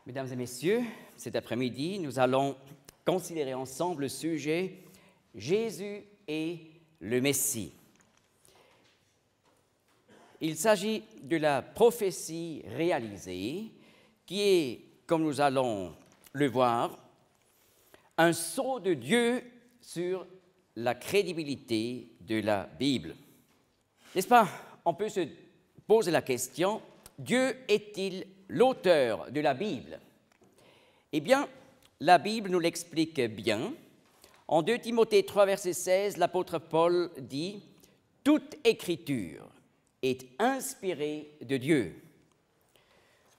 Mesdames et messieurs, cet après-midi, nous allons considérer ensemble le sujet « Jésus est le Messie ». Il s'agit de la prophétie réalisée qui est, comme nous allons le voir, un sceau de Dieu sur la crédibilité de la Bible. N'est-ce pas? On peut se poser la question, Dieu est-il l'auteur de la Bible? Eh bien, la Bible nous l'explique bien. En 2 Timothée 3, verset 16, l'apôtre Paul dit « Toute écriture est inspirée de Dieu ».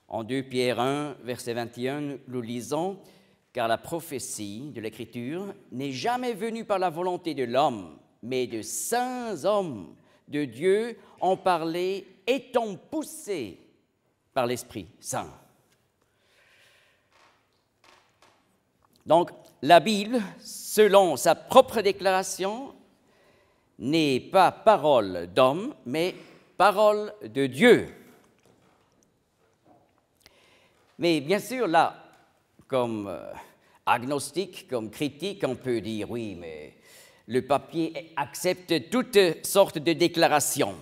En 2 Pierre 1, verset 21, nous lisons « Car la prophétie de l'Écriture n'est jamais venue par la volonté de l'homme, mais de saints hommes de Dieu ont parlé, étant poussés par l'Esprit Saint. » Donc, la Bible, selon sa propre déclaration, n'est pas parole d'homme, mais parole de Dieu. Mais bien sûr, là, comme agnostique, comme critique, on peut dire, oui, mais le papier accepte toutes sortes de déclarations.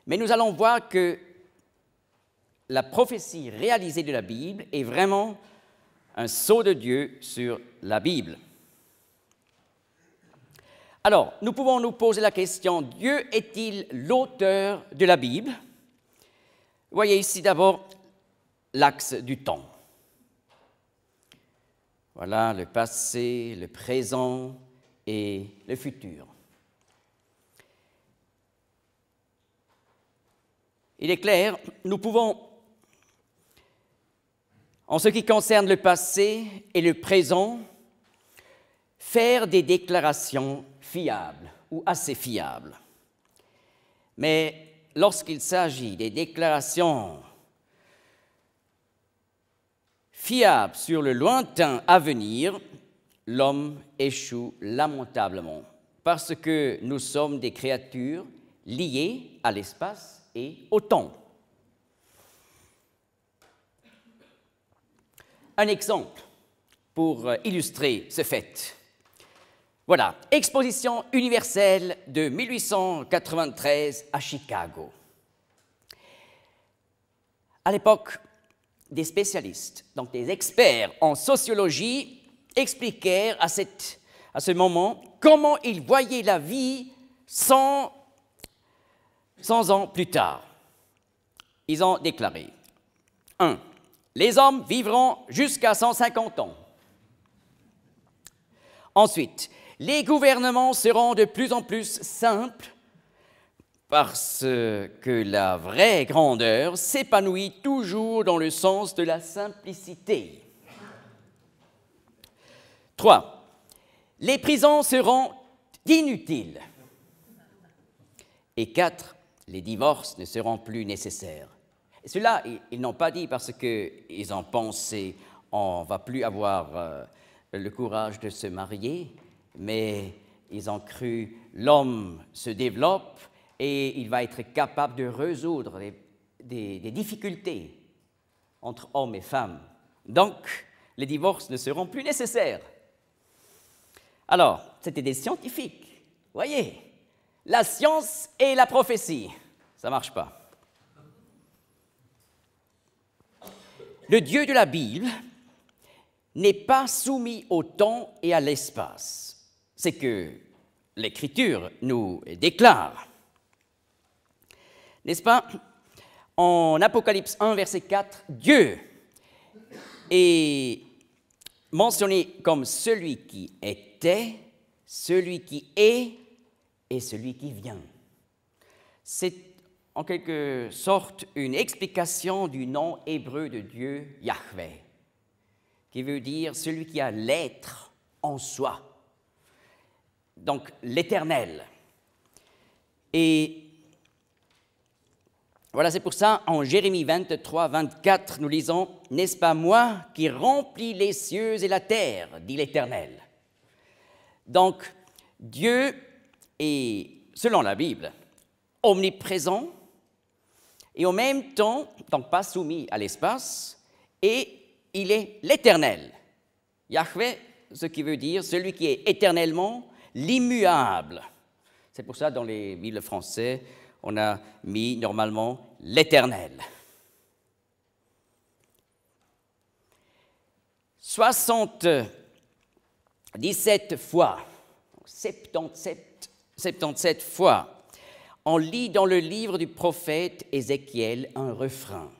Mais nous allons voir que la prophétie réalisée de la Bible est vraiment un sceau de Dieu sur la Bible. Alors, nous pouvons nous poser la question, Dieu est-il l'auteur de la Bible? Voyez ici d'abord l'axe du temps. Voilà le passé, le présent et le futur. Il est clair, nous pouvons, en ce qui concerne le passé et le présent, faire des déclarations fiables ou assez fiables. Mais lorsqu'il s'agit des déclarations fiables sur le lointain avenir, l'homme échoue lamentablement parce que nous sommes des créatures liées à l'espace et au temps. Un exemple pour illustrer ce fait. Voilà, Exposition universelle de 1893 à Chicago. À l'époque, des spécialistes, donc des experts en sociologie, expliquèrent à ce moment comment ils voyaient la vie 100 ans plus tard. Ils ont déclaré 1. Les hommes vivront jusqu'à 150 ans. Ensuite, les gouvernements seront de plus en plus simples parce que la vraie grandeur s'épanouit toujours dans le sens de la simplicité. 3. Les prisons seront inutiles. Et 4. Les divorces ne seront plus nécessaires. Et cela, ils n'ont pas dit parce qu'ils ont pensé on ne va plus avoir le courage de se marier, mais ils ont cru l'homme se développe et il va être capable de résoudre des difficultés entre hommes et femmes. Donc, les divorces ne seront plus nécessaires. Alors, c'était des scientifiques. Voyez, la science et la prophétie, ça ne marche pas. Le Dieu de la Bible n'est pas soumis au temps et à l'espace. C'est que l'Écriture nous déclare. N'est-ce pas? En Apocalypse 1, verset 4, Dieu est mentionné comme celui qui était, celui qui est et celui qui vient. C'est en quelque sorte une explication du nom hébreu de Dieu, Yahvé, qui veut dire celui qui a l'être en soi, donc l'éternel. Et voilà, c'est pour ça, en Jérémie 23, 24, nous lisons « N'est-ce pas moi qui remplis les cieux et la terre, dit l'Éternel » Donc, Dieu est, selon la Bible, omniprésent et en même temps, donc pas soumis à l'espace, et il est l'Éternel. Yahweh, ce qui veut dire celui qui est éternellement l'immuable. C'est pour ça, dans les Bibles françaises, on a mis normalement l'Éternel. 77 fois, 77 fois, on lit dans le livre du prophète Ézéchiel un refrain.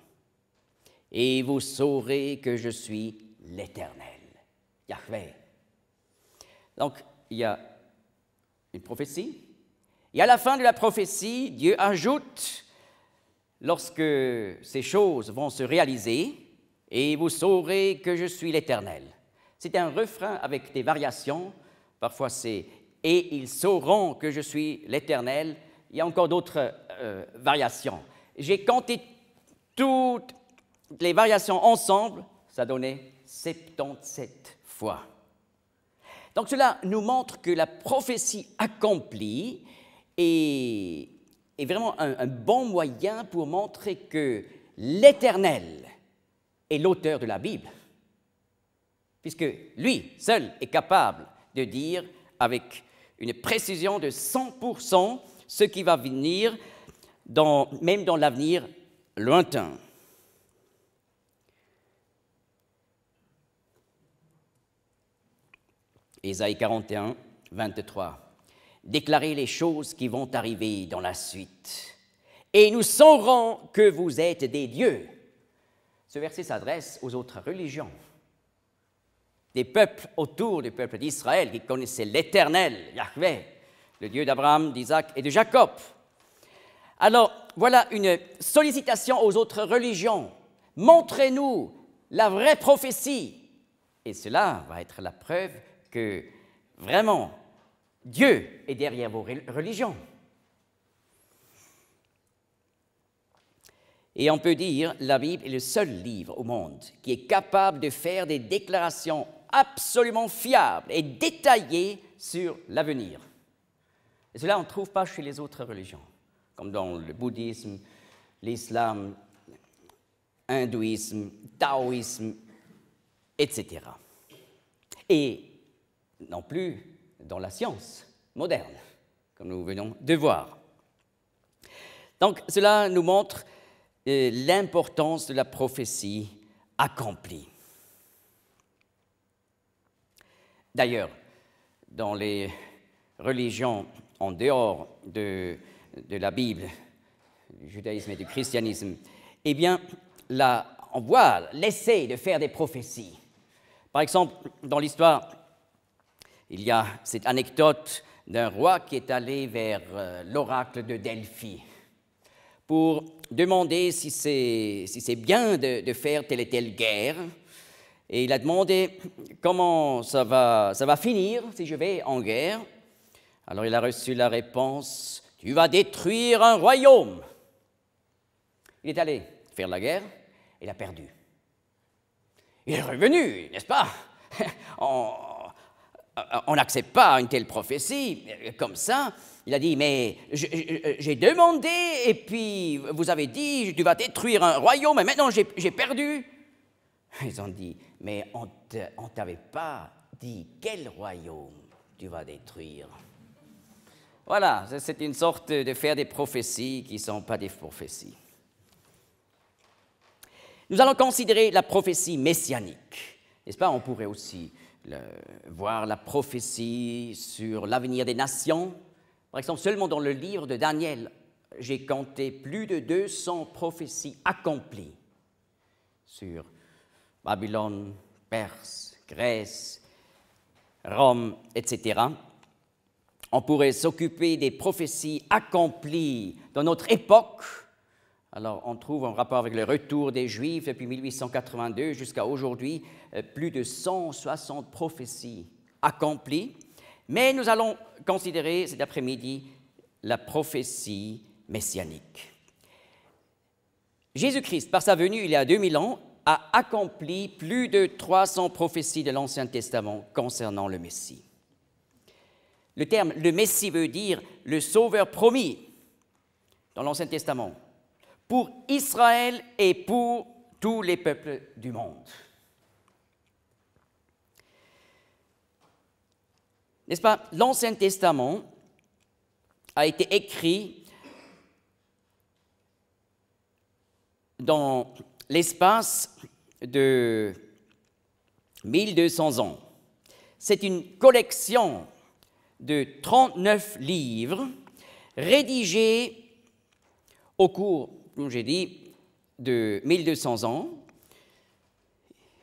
« Et vous saurez que je suis l'Éternel, Yahweh. » Donc, il y a une prophétie. Et à la fin de la prophétie, Dieu ajoute, lorsque ces choses vont se réaliser, « Et vous saurez que je suis l'Éternel. » C'est un refrain avec des variations. Parfois, c'est « Et ils sauront que je suis l'Éternel. » Il y a encore d'autres variations. J'ai compté toutes les variations ensemble, ça donnait 77 fois. Donc cela nous montre que la prophétie accomplie est vraiment un bon moyen pour montrer que l'Éternel est l'auteur de la Bible, puisque lui seul est capable de dire avec une précision de 100% ce qui va venir, même dans l'avenir lointain. Ésaïe 41, 23. Déclarez les choses qui vont arriver dans la suite, et nous saurons que vous êtes des dieux. Ce verset s'adresse aux autres religions, des peuples autour du peuple d'Israël qui connaissaient l'Éternel, Yahweh, le Dieu d'Abraham, d'Isaac et de Jacob. Alors, voilà une sollicitation aux autres religions. Montrez-nous la vraie prophétie. Et cela va être la preuve que vraiment Dieu est derrière vos religions. Et on peut dire que la Bible est le seul livre au monde qui est capable de faire des déclarations absolument fiables et détaillées sur l'avenir. Et cela, on ne trouve pas chez les autres religions, comme dans le bouddhisme, l'islam, l'hindouisme, le taoïsme, etc. Et non plus dans la science moderne, comme nous venons de voir. Donc, cela nous montre l'importance de la prophétie accomplie. D'ailleurs, dans les religions en dehors de la Bible, du judaïsme et du christianisme, eh bien, là, on voit l'essai de faire des prophéties. Par exemple, dans l'histoire, il y a cette anecdote d'un roi qui est allé vers l'oracle de Delphi pour demander si c'est bien de faire telle et telle guerre. Et il a demandé comment ça va finir si je vais en guerre. Alors il a reçu la réponse, « Tu vas détruire un royaume !» Il est allé faire la guerre, il a perdu. Il est revenu, n'est-ce pas? On n'accepte pas une telle prophétie comme ça. Il a dit, mais j'ai demandé et puis vous avez dit, tu vas détruire un royaume et maintenant j'ai perdu. Ils ont dit, mais on ne t'avait pas dit quel royaume tu vas détruire. Voilà, c'est une sorte de faire des prophéties qui ne sont pas des prophéties. Nous allons considérer la prophétie messianique. N'est-ce pas? On pourrait aussi voir la prophétie sur l'avenir des nations. Par exemple, seulement dans le livre de Daniel, j'ai compté plus de 200 prophéties accomplies sur Babylone, Perse, Grèce, Rome, etc. On pourrait s'occuper des prophéties accomplies dans notre époque. Alors, on trouve en rapport avec le retour des Juifs depuis 1882 jusqu'à aujourd'hui, plus de 160 prophéties accomplies. Mais nous allons considérer cet après-midi la prophétie messianique. Jésus-Christ, par sa venue il y a 2000 ans, a accompli plus de 300 prophéties de l'Ancien Testament concernant le Messie. Le terme « le Messie » veut dire « le Sauveur promis » dans l'Ancien Testament, pour Israël et pour tous les peuples du monde. N'est-ce pas? L'Ancien Testament a été écrit dans l'espace de 1200 ans. C'est une collection de 39 livres rédigés au cours, comme j'ai dit, de 1200 ans.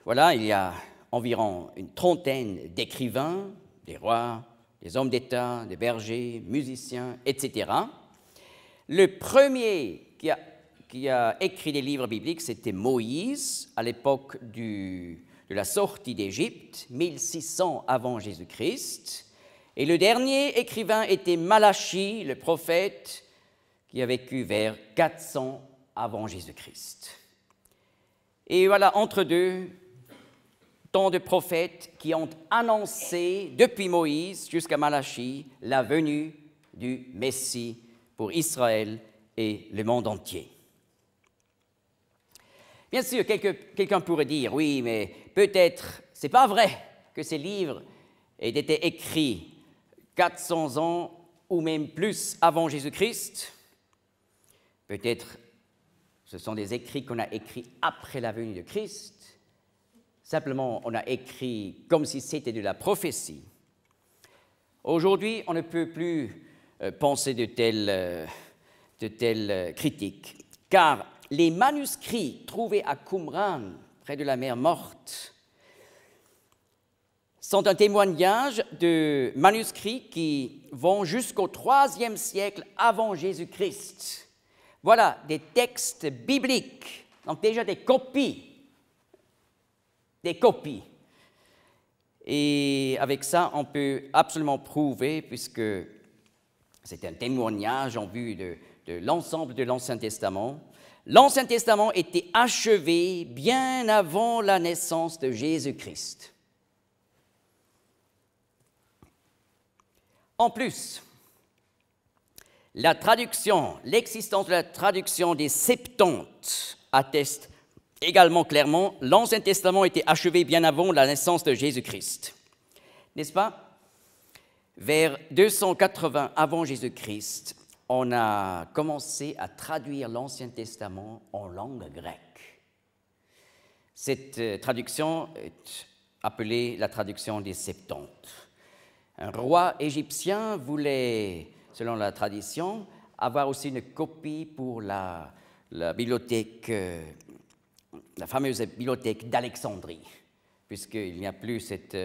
Voilà, il y a environ une trentaine d'écrivains, des rois, des hommes d'État, des bergers, musiciens, etc. Le premier qui a écrit des livres bibliques, c'était Moïse, à l'époque de la sortie d'Égypte, 1600 avant Jésus-Christ. Et le dernier écrivain était Malachie, le prophète, qui a vécu vers 400 avant Jésus-Christ. Et voilà, entre deux, tant de prophètes qui ont annoncé, depuis Moïse jusqu'à Malachie, la venue du Messie pour Israël et le monde entier. Bien sûr, quelqu'un pourrait dire, oui, mais peut-être, ce n'est pas vrai que ces livres aient été écrits 400 ans ou même plus avant Jésus-Christ. Peut-être ce sont des écrits qu'on a écrits après la venue de Christ. Simplement, on a écrit comme si c'était de la prophétie. Aujourd'hui, on ne peut plus penser de telles critiques, car les manuscrits trouvés à Qumran, près de la mer Morte, sont un témoignage de manuscrits qui vont jusqu'au IIIe siècle avant Jésus-Christ. Voilà, des textes bibliques, donc déjà des copies. Et avec ça, on peut absolument prouver, puisque c'est un témoignage en vue de l'ensemble de l'Ancien Testament. L'Ancien Testament était achevé bien avant la naissance de Jésus-Christ. En plus, l'existence de la traduction des Septante atteste également clairement, l'Ancien Testament était achevé bien avant la naissance de Jésus-Christ. N'est-ce pas? Vers 280 avant Jésus-Christ, on a commencé à traduire l'Ancien Testament en langue grecque. Cette traduction est appelée la traduction des Septante. Un roi égyptien voulait, selon la tradition, avoir aussi une copie pour la bibliothèque, la fameuse bibliothèque d'Alexandrie, puisqu'il n'y a plus cette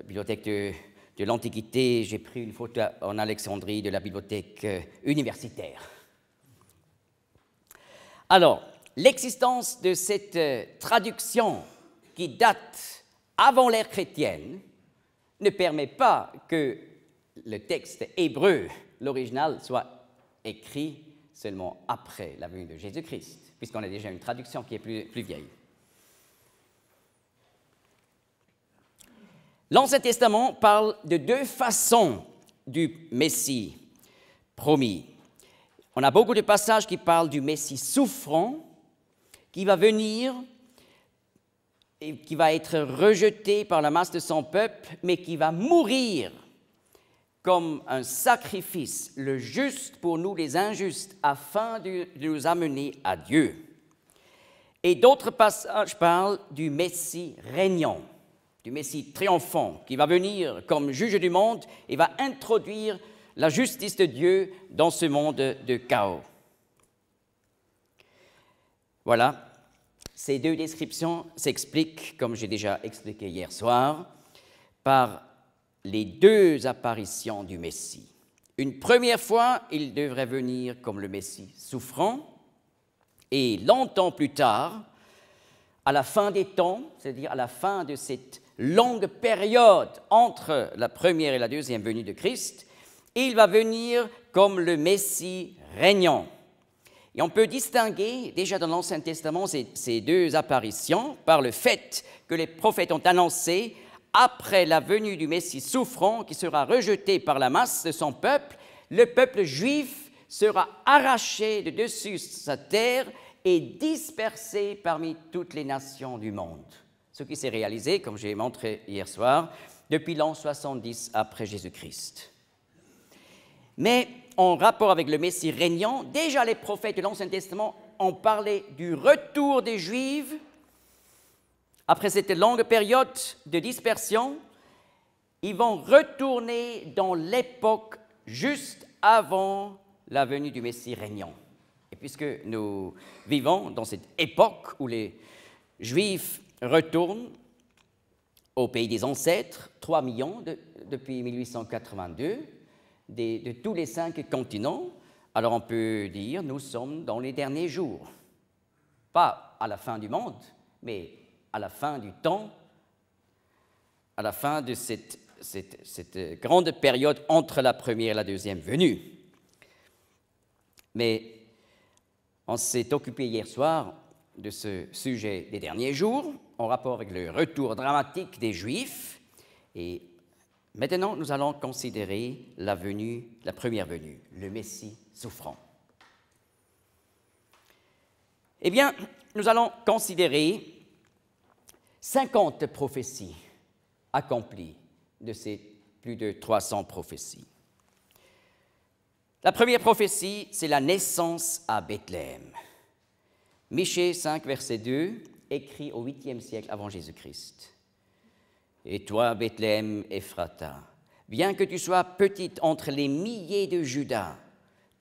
bibliothèque de l'Antiquité. J'ai pris une photo en Alexandrie de la bibliothèque universitaire. Alors, l'existence de cette traduction qui date avant l'ère chrétienne ne permet pas que le texte hébreu, l'original, soit écrit seulement après la venue de Jésus-Christ, puisqu'on a déjà une traduction qui est plus vieille. L'Ancien Testament parle de deux façons du Messie promis. On a beaucoup de passages qui parlent du Messie souffrant, qui va venir et qui va être rejeté par la masse de son peuple, mais qui va mourir comme un sacrifice, le juste pour nous les injustes, afin de nous amener à Dieu. Et d'autres passages parlent du Messie régnant, du Messie triomphant, qui va venir comme juge du monde et va introduire la justice de Dieu dans ce monde de chaos. Voilà. Ces deux descriptions s'expliquent, comme j'ai déjà expliqué hier soir, par les deux apparitions du Messie. Une première fois, il devrait venir comme le Messie souffrant, et longtemps plus tard, à la fin des temps, c'est-à-dire à la fin de cette longue période entre la première et la deuxième venue de Christ, il va venir comme le Messie régnant. Et on peut distinguer déjà dans l'Ancien Testament ces deux apparitions par le fait que les prophètes ont annoncé, après la venue du Messie souffrant qui sera rejeté par la masse de son peuple, le peuple juif sera arraché de dessus sa terre et dispersé parmi toutes les nations du monde. Ce qui s'est réalisé, comme j'ai montré hier soir, depuis l'an 70 après Jésus-Christ. Mais en rapport avec le Messie régnant, déjà les prophètes de l'Ancien Testament ont parlé du retour des Juifs après cette longue période de dispersion. Ils vont retourner dans l'époque juste avant la venue du Messie régnant. Et puisque nous vivons dans cette époque où les Juifs retournent au pays des ancêtres, 3 millions depuis 1882, de tous les 5 continents, alors on peut dire nous sommes dans les derniers jours. Pas à la fin du monde, mais à la fin du temps, à la fin de cette grande période entre la première et la deuxième venue. Mais on s'est occupé hier soir de ce sujet des derniers jours, en rapport avec le retour dramatique des Juifs. Et maintenant, nous allons considérer la première venue, le Messie souffrant. Eh bien, nous allons considérer 50 prophéties accomplies de ces plus de 300 prophéties. La première prophétie, c'est la naissance à Bethléem. Michée 5, verset 2, écrit au 8e siècle avant Jésus-Christ. « Et toi, Bethléem Ephrata, bien que tu sois petite entre les milliers de Juda,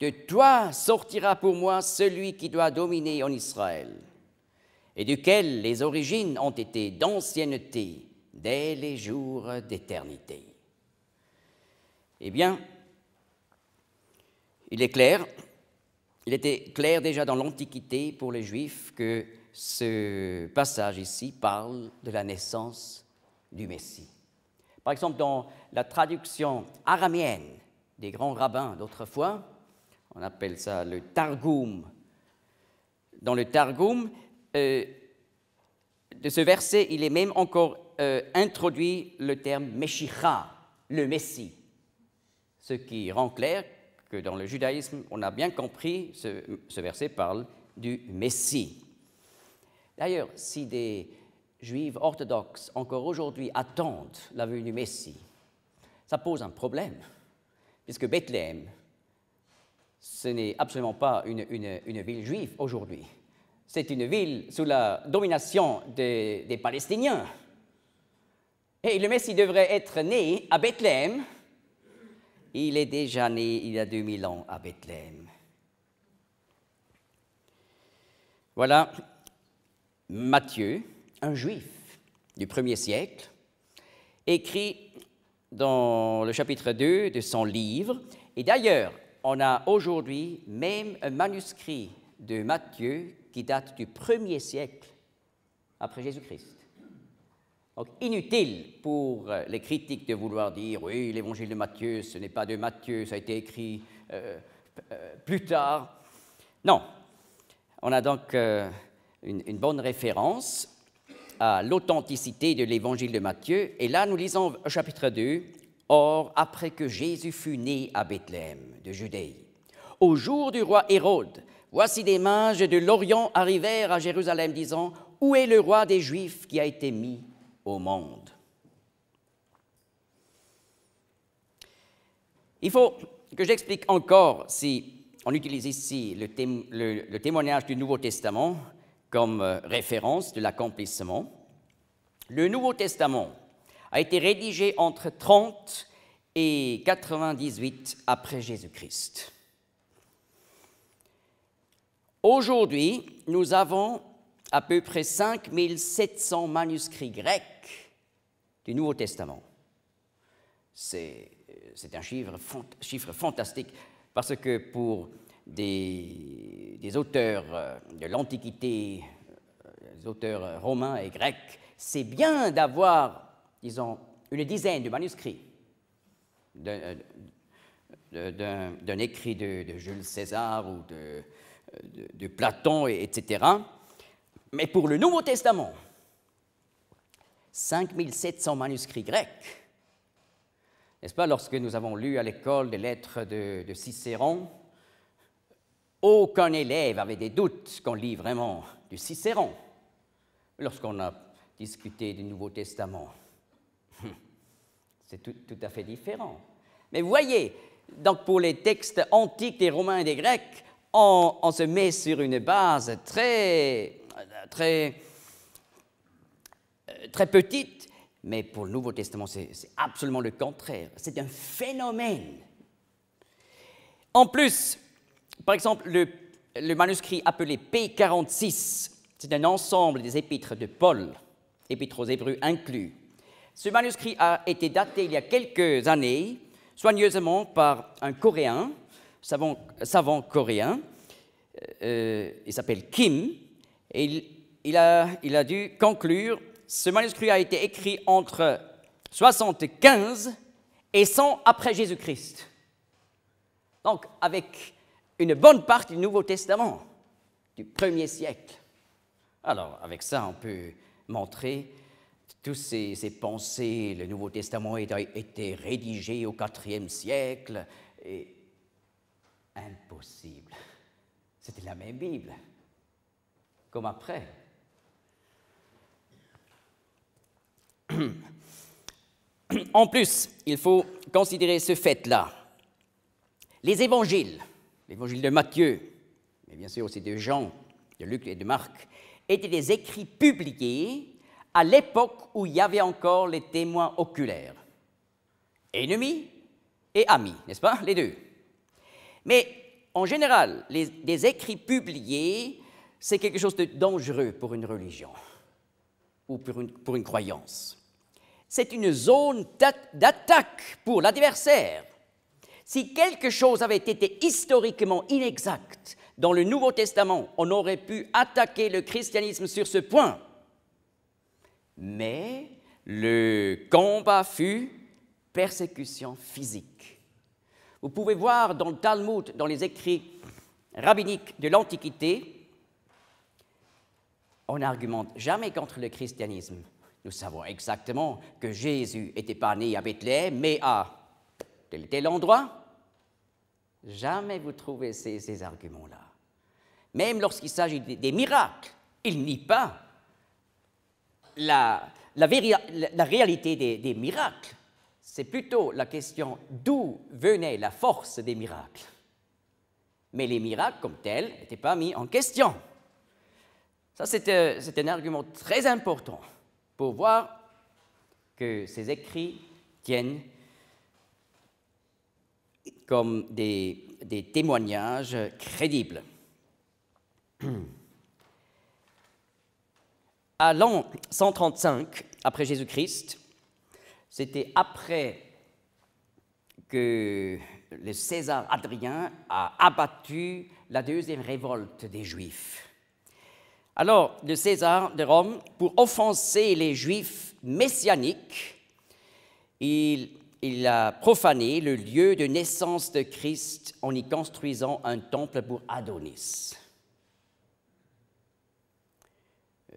de toi sortira pour moi celui qui doit dominer en Israël, et duquel les origines ont été d'ancienneté dès les jours d'éternité. » Eh bien, il était clair déjà dans l'Antiquité pour les Juifs que ce passage ici parle de la naissance du Messie. Par exemple, dans la traduction araméenne des grands rabbins d'autrefois, on appelle ça le Targum. Dans le Targum, de ce verset, il est même encore introduit le terme Meshicha, le Messie, ce qui rend clair que dans le judaïsme, on a bien compris, ce verset parle du Messie. D'ailleurs, si des Juifs orthodoxes encore aujourd'hui attendent la venue du Messie, ça pose un problème, puisque Bethléem, ce n'est absolument pas une ville juive aujourd'hui. C'est une ville sous la domination des Palestiniens. Et le Messie devrait être né à Bethléem. Il est déjà né il y a 2000 ans à Bethléem. Voilà Matthieu, un juif du 1er siècle, écrit dans le chapitre 2 de son livre. Et d'ailleurs, on a aujourd'hui même un manuscrit de Matthieu qui date du 1er siècle après Jésus-Christ. Donc, inutile pour les critiques de vouloir dire « oui, l'évangile de Matthieu, ce n'est pas de Matthieu, ça a été écrit plus tard ». Non, on a donc une bonne référence à l'authenticité de l'évangile de Matthieu. Et là, nous lisons au chapitre 2, « Or, après que Jésus fut né à Bethléem de Judée, au jour du roi Hérode, voici des mages de l'Orient arrivèrent à Jérusalem, disant « Où est le roi des Juifs qui a été mis au monde ?» Il faut que j'explique encore, si on utilise ici le témoignage du Nouveau Testament comme référence de l'accomplissement. Le Nouveau Testament a été rédigé entre 30 et 98 après Jésus-Christ. Aujourd'hui, nous avons à peu près 5700 manuscrits grecs du Nouveau Testament. C'est un chiffre fantastique, parce que pour des auteurs de l'Antiquité, des auteurs romains et grecs, c'est bien d'avoir, disons, une dizaine de manuscrits d'un écrit de Jules César ou de Platon, etc. Mais pour le Nouveau Testament, 5700 manuscrits grecs. N'est-ce pas, lorsque nous avons lu à l'école des lettres de Cicéron, aucun élève avait des doutes qu'on lit vraiment du Cicéron. Lorsqu'on a discuté du Nouveau Testament, C'est tout à fait différent. Mais vous voyez, donc pour les textes antiques des Romains et des Grecs, on se met sur une base très petite, mais pour le Nouveau Testament, c'est absolument le contraire. C'est un phénomène. En plus, par exemple, le manuscrit appelé P46, c'est un ensemble des épîtres de Paul, épîtres aux Hébreux inclus. Ce manuscrit a été daté il y a quelques années, soigneusement par un Coréen, savant coréen, il s'appelle Kim, et il a dû conclure, ce manuscrit a été écrit entre 75 et 100 après Jésus-Christ. Donc, avec une bonne partie du Nouveau Testament, du 1er siècle. Alors, avec ça, on peut montrer tous ces pensées. Le Nouveau Testament a été rédigé au IVe siècle. Et impossible. C'était la même Bible, comme après. En plus, il faut considérer ce fait-là. Les évangiles, l'évangile de Matthieu, mais bien sûr aussi de Jean, de Luc et de Marc, étaient des écrits publiés à l'époque où il y avait encore les témoins oculaires. Ennemis et amis, n'est-ce pas, les deux. Mais en général, des écrits publiés, c'est quelque chose de dangereux pour une religion ou pour une croyance. C'est une zone d'attaque pour l'adversaire. Si quelque chose avait été historiquement inexact dans le Nouveau Testament, on aurait pu attaquer le christianisme sur ce point. Mais le combat fut persécution physique. Vous pouvez voir dans le Talmud, dans les écrits rabbiniques de l'Antiquité, on n'argumente jamais contre le christianisme. Nous savons exactement que Jésus n'était pas né à Bethléem, mais à tel endroit. Jamais vous trouvez ces arguments-là. Même lorsqu'il s'agit des miracles, il nie pas la réalité des miracles. C'est plutôt la question d'où venait la force des miracles. Mais les miracles, comme tels, n'étaient pas mis en question. Ça, c'est un argument très important pour voir que ces écrits tiennent comme des témoignages crédibles. À l'an 135 après Jésus-Christ, c'était après que le César Hadrien a abattu la deuxième révolte des Juifs. Alors, le César de Rome, pour offenser les Juifs messianiques, il a profané le lieu de naissance de Christ en y construisant un temple pour Adonis.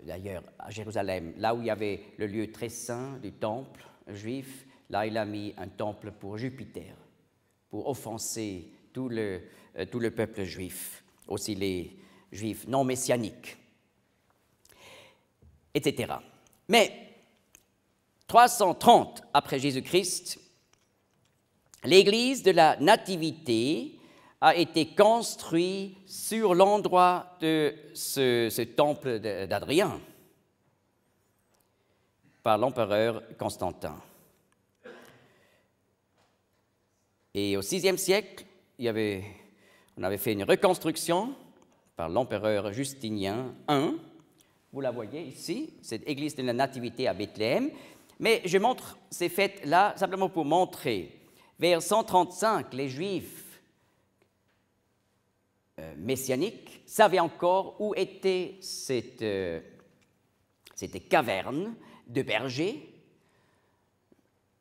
D'ailleurs, à Jérusalem, là où il y avait le lieu très saint du temple juif, là il a mis un temple pour Jupiter, pour offenser tout le peuple juif, aussi les Juifs non messianiques, etc. Mais 330 après Jésus-Christ, l'église de la Nativité a été construite sur l'endroit de ce temple d'Adrien par l'empereur Constantin. Et au VIe siècle, on avait fait une reconstruction par l'empereur Justinien I. Vous la voyez ici, cette église de la Nativité à Bethléem. Mais je montre ces faits-là simplement pour montrer. Vers 135, les Juifs messianiques savaient encore où était cette caverne de bergers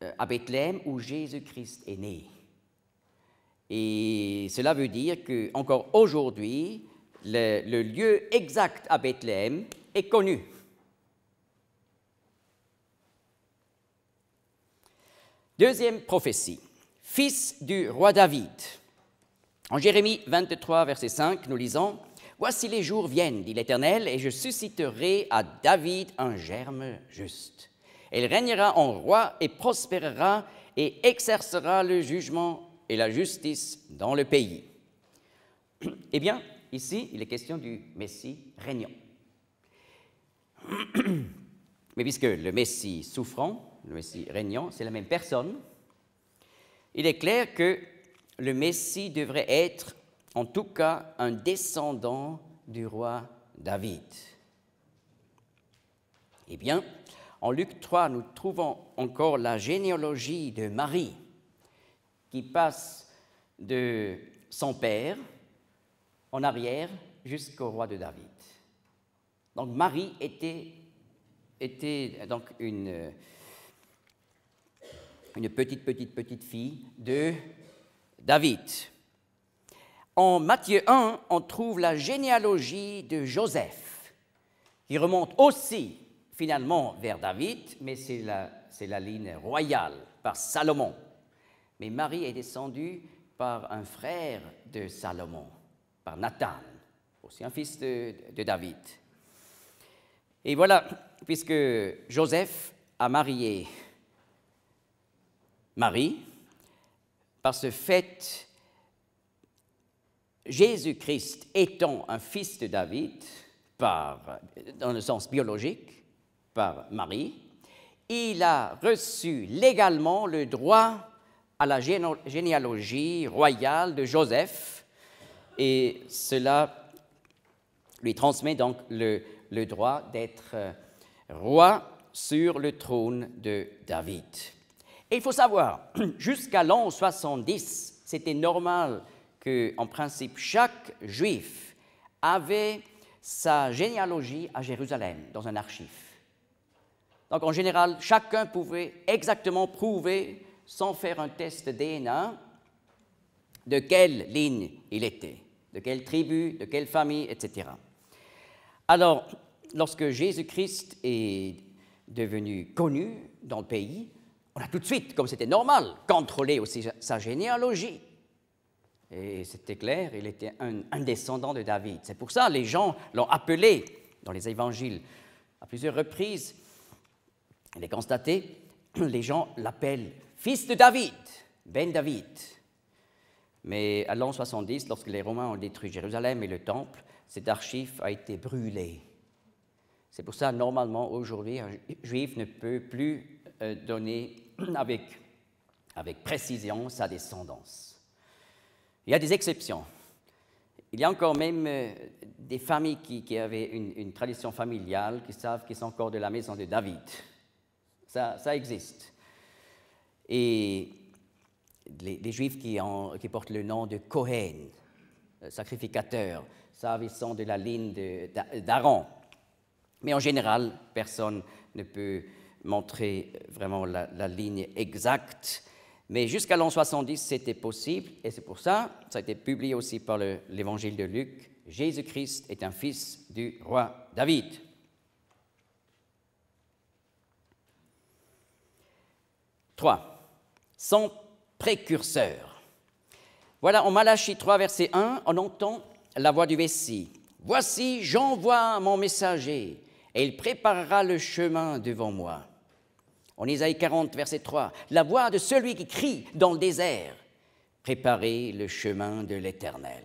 à Bethléem où Jésus-Christ est né. Et cela veut dire qu'encore aujourd'hui, le lieu exact à Bethléem est connu. Deuxième prophétie, fils du roi David. En Jérémie 23, verset 5, nous lisons « Voici les jours viennent, dit l'Éternel, et je susciterai à David un germe juste. Il régnera en roi et prospérera, et exercera le jugement et la justice dans le pays. Eh bien, ici, il est question du Messie régnant. Mais puisque le Messie souffrant, le Messie régnant, c'est la même personne, il est clair que le Messie devrait être, en tout cas, un descendant du roi David. Eh bien, en Luc 3, nous trouvons encore la généalogie de Marie, qui passe de son père en arrière jusqu'au roi de David. Donc Marie était donc une petite fille de David. En Matthieu 1, on trouve la généalogie de Joseph, qui remonte aussi finalement vers David, mais c'est la ligne royale par Salomon. Mais Marie est descendue par un frère de Salomon, par Nathan, aussi un fils de David. Et voilà, puisque Joseph a marié Marie, par ce fait, Jésus-Christ étant un fils de David, dans le sens biologique, par Marie, il a reçu légalement le droit à la généalogie royale de Joseph, et cela lui transmet donc le droit d'être roi sur le trône de David. Et il faut savoir, jusqu'à l'an 70, c'était normal qu'en principe, chaque juif avait sa généalogie à Jérusalem, dans un archive. Donc en général, chacun pouvait exactement prouver, sans faire un test DNA, de quelle ligne il était, de quelle tribu, de quelle famille, etc. Alors, lorsque Jésus-Christ est devenu connu dans le pays, on a tout de suite, comme c'était normal, contrôlé aussi sa généalogie. Et c'était clair, il était un descendant de David. C'est pour ça que les gens l'ont appelé dans les évangiles à plusieurs reprises. Il est constaté, les gens l'appellent fils de David, Ben David. Mais à l'an 70, lorsque les Romains ont détruit Jérusalem et le temple, cet archive a été brûlé. C'est pour ça, normalement, aujourd'hui, un juif ne peut plus donner avec précision sa descendance. Il y a des exceptions. Il y a encore même des familles qui avaient une tradition familiale, qui savent qu'ils sont encore de la maison de David. Ça existe. Et les Juifs qui portent le nom de Cohen, sacrificateur, savent qu'ils sont de la ligne d'Aaron. Mais en général, personne ne peut montrer vraiment la ligne exacte. Mais jusqu'à l'an 70, c'était possible, et c'est pour ça, ça a été publié aussi par l'évangile de Luc, Jésus-Christ est un fils du roi David. Trois, son précurseur. Voilà, en Malachie 3, verset 1, on entend la voix du Messie. « Voici, j'envoie mon messager, et il préparera le chemin devant moi. » En Isaïe 40, verset 3, « La voix de celui qui crie dans le désert, préparez le chemin de l'Éternel. »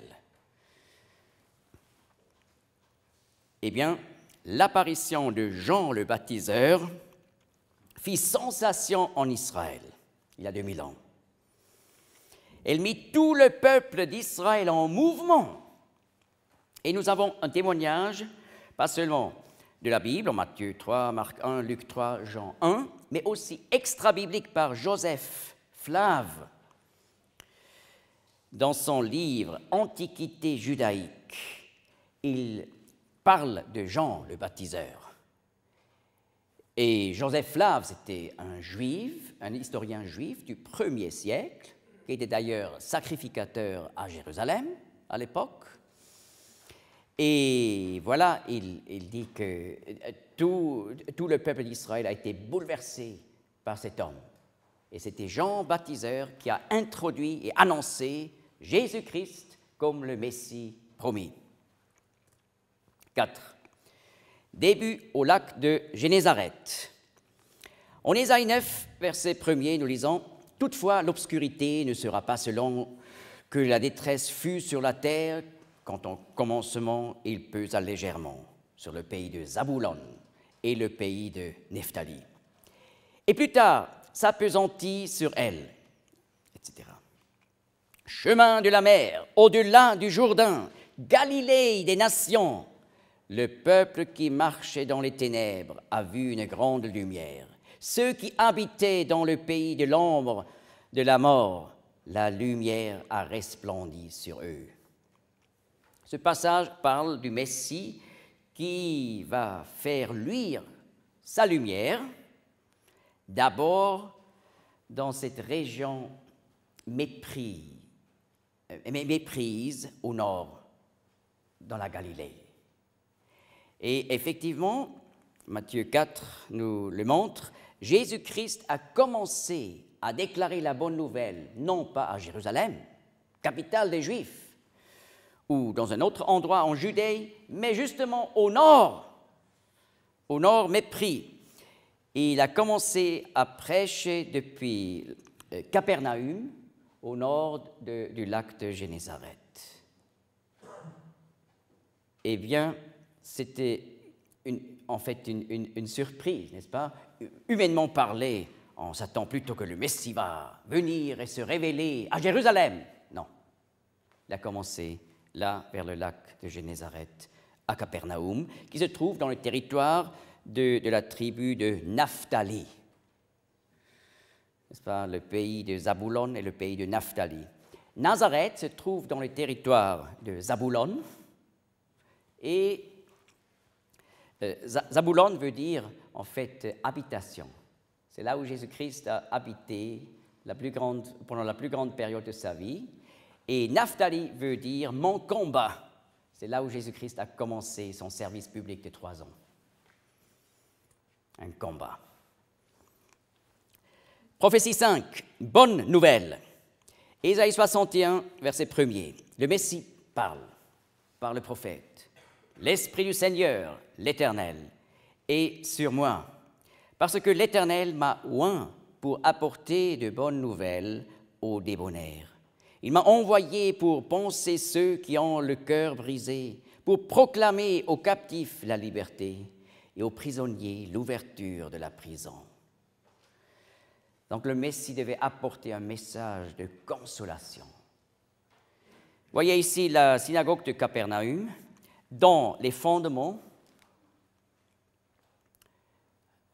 Eh bien, l'apparition de Jean le baptiseur fit sensation en Israël, il y a 2000 ans. Elle mit tout le peuple d'Israël en mouvement. Et nous avons un témoignage, pas seulement de la Bible, en Matthieu 3, Marc 1, Luc 3, Jean 1, mais aussi extra-biblique par Joseph Flave dans son livre « Antiquité judaïque ». Il parle de Jean le baptiseur. Et Joseph Flave, c'était un juif, un historien juif du 1er siècle, qui était d'ailleurs sacrificateur à Jérusalem à l'époque. Et voilà, il dit que tout le peuple d'Israël a été bouleversé par cet homme. Et c'était Jean baptiseur qui a introduit et annoncé Jésus-Christ comme le Messie promis. 4. Début au lac de Génézareth. En Ésaïe 9, verset 1er, nous lisons « Toutefois, l'obscurité ne sera pas selon que la détresse fut sur la terre, quand au commencement il pesa légèrement sur le pays de Zaboulon et le pays de Nephtali. Et plus tard, s'appesantit sur elle, etc. Chemin de la mer, au-delà du Jourdain, Galilée des nations, le peuple qui marchait dans les ténèbres a vu une grande lumière. Ceux qui habitaient dans le pays de l'ombre de la mort, la lumière a resplendi sur eux. Ce passage parle du Messie qui va faire luire sa lumière, d'abord dans cette région méprise au nord, dans la Galilée. Et effectivement, Matthieu 4 nous le montre, Jésus-Christ a commencé à déclarer la bonne nouvelle, non pas à Jérusalem, capitale des Juifs, ou dans un autre endroit en Judée, mais justement au nord mépris. Et il a commencé à prêcher depuis Capernaum, au nord du lac de Génézareth. Eh bien, c'était en fait une surprise, n'est-ce pas? Humainement parlé, on s'attend plutôt que le Messie va venir et se révéler à Jérusalem. Non, il a commencé là, vers le lac de Génézareth, à Capernaum, qui se trouve dans le territoire de la tribu de Naphtali. N'est-ce pas? Le pays de Zaboulon et le pays de Naphtali. Nazareth se trouve dans le territoire de Zaboulon, et Zaboulon veut dire en fait habitation. C'est là où Jésus-Christ a habité pendant la plus grande période de sa vie. Et Naphtali veut dire mon combat. C'est là où Jésus-Christ a commencé son service public de 3 ans. Un combat. Prophétie 5, bonne nouvelle. Ésaïe 61, verset 1er. Le Messie parle par le prophète. L'Esprit du Seigneur, l'Éternel, est sur moi, parce que l'Éternel m'a oint pour apporter de bonnes nouvelles aux débonnaires. Il m'a envoyé pour panser ceux qui ont le cœur brisé, pour proclamer aux captifs la liberté et aux prisonniers l'ouverture de la prison. Donc le Messie devait apporter un message de consolation. Voyez ici la synagogue de Capernaum, dont les fondements,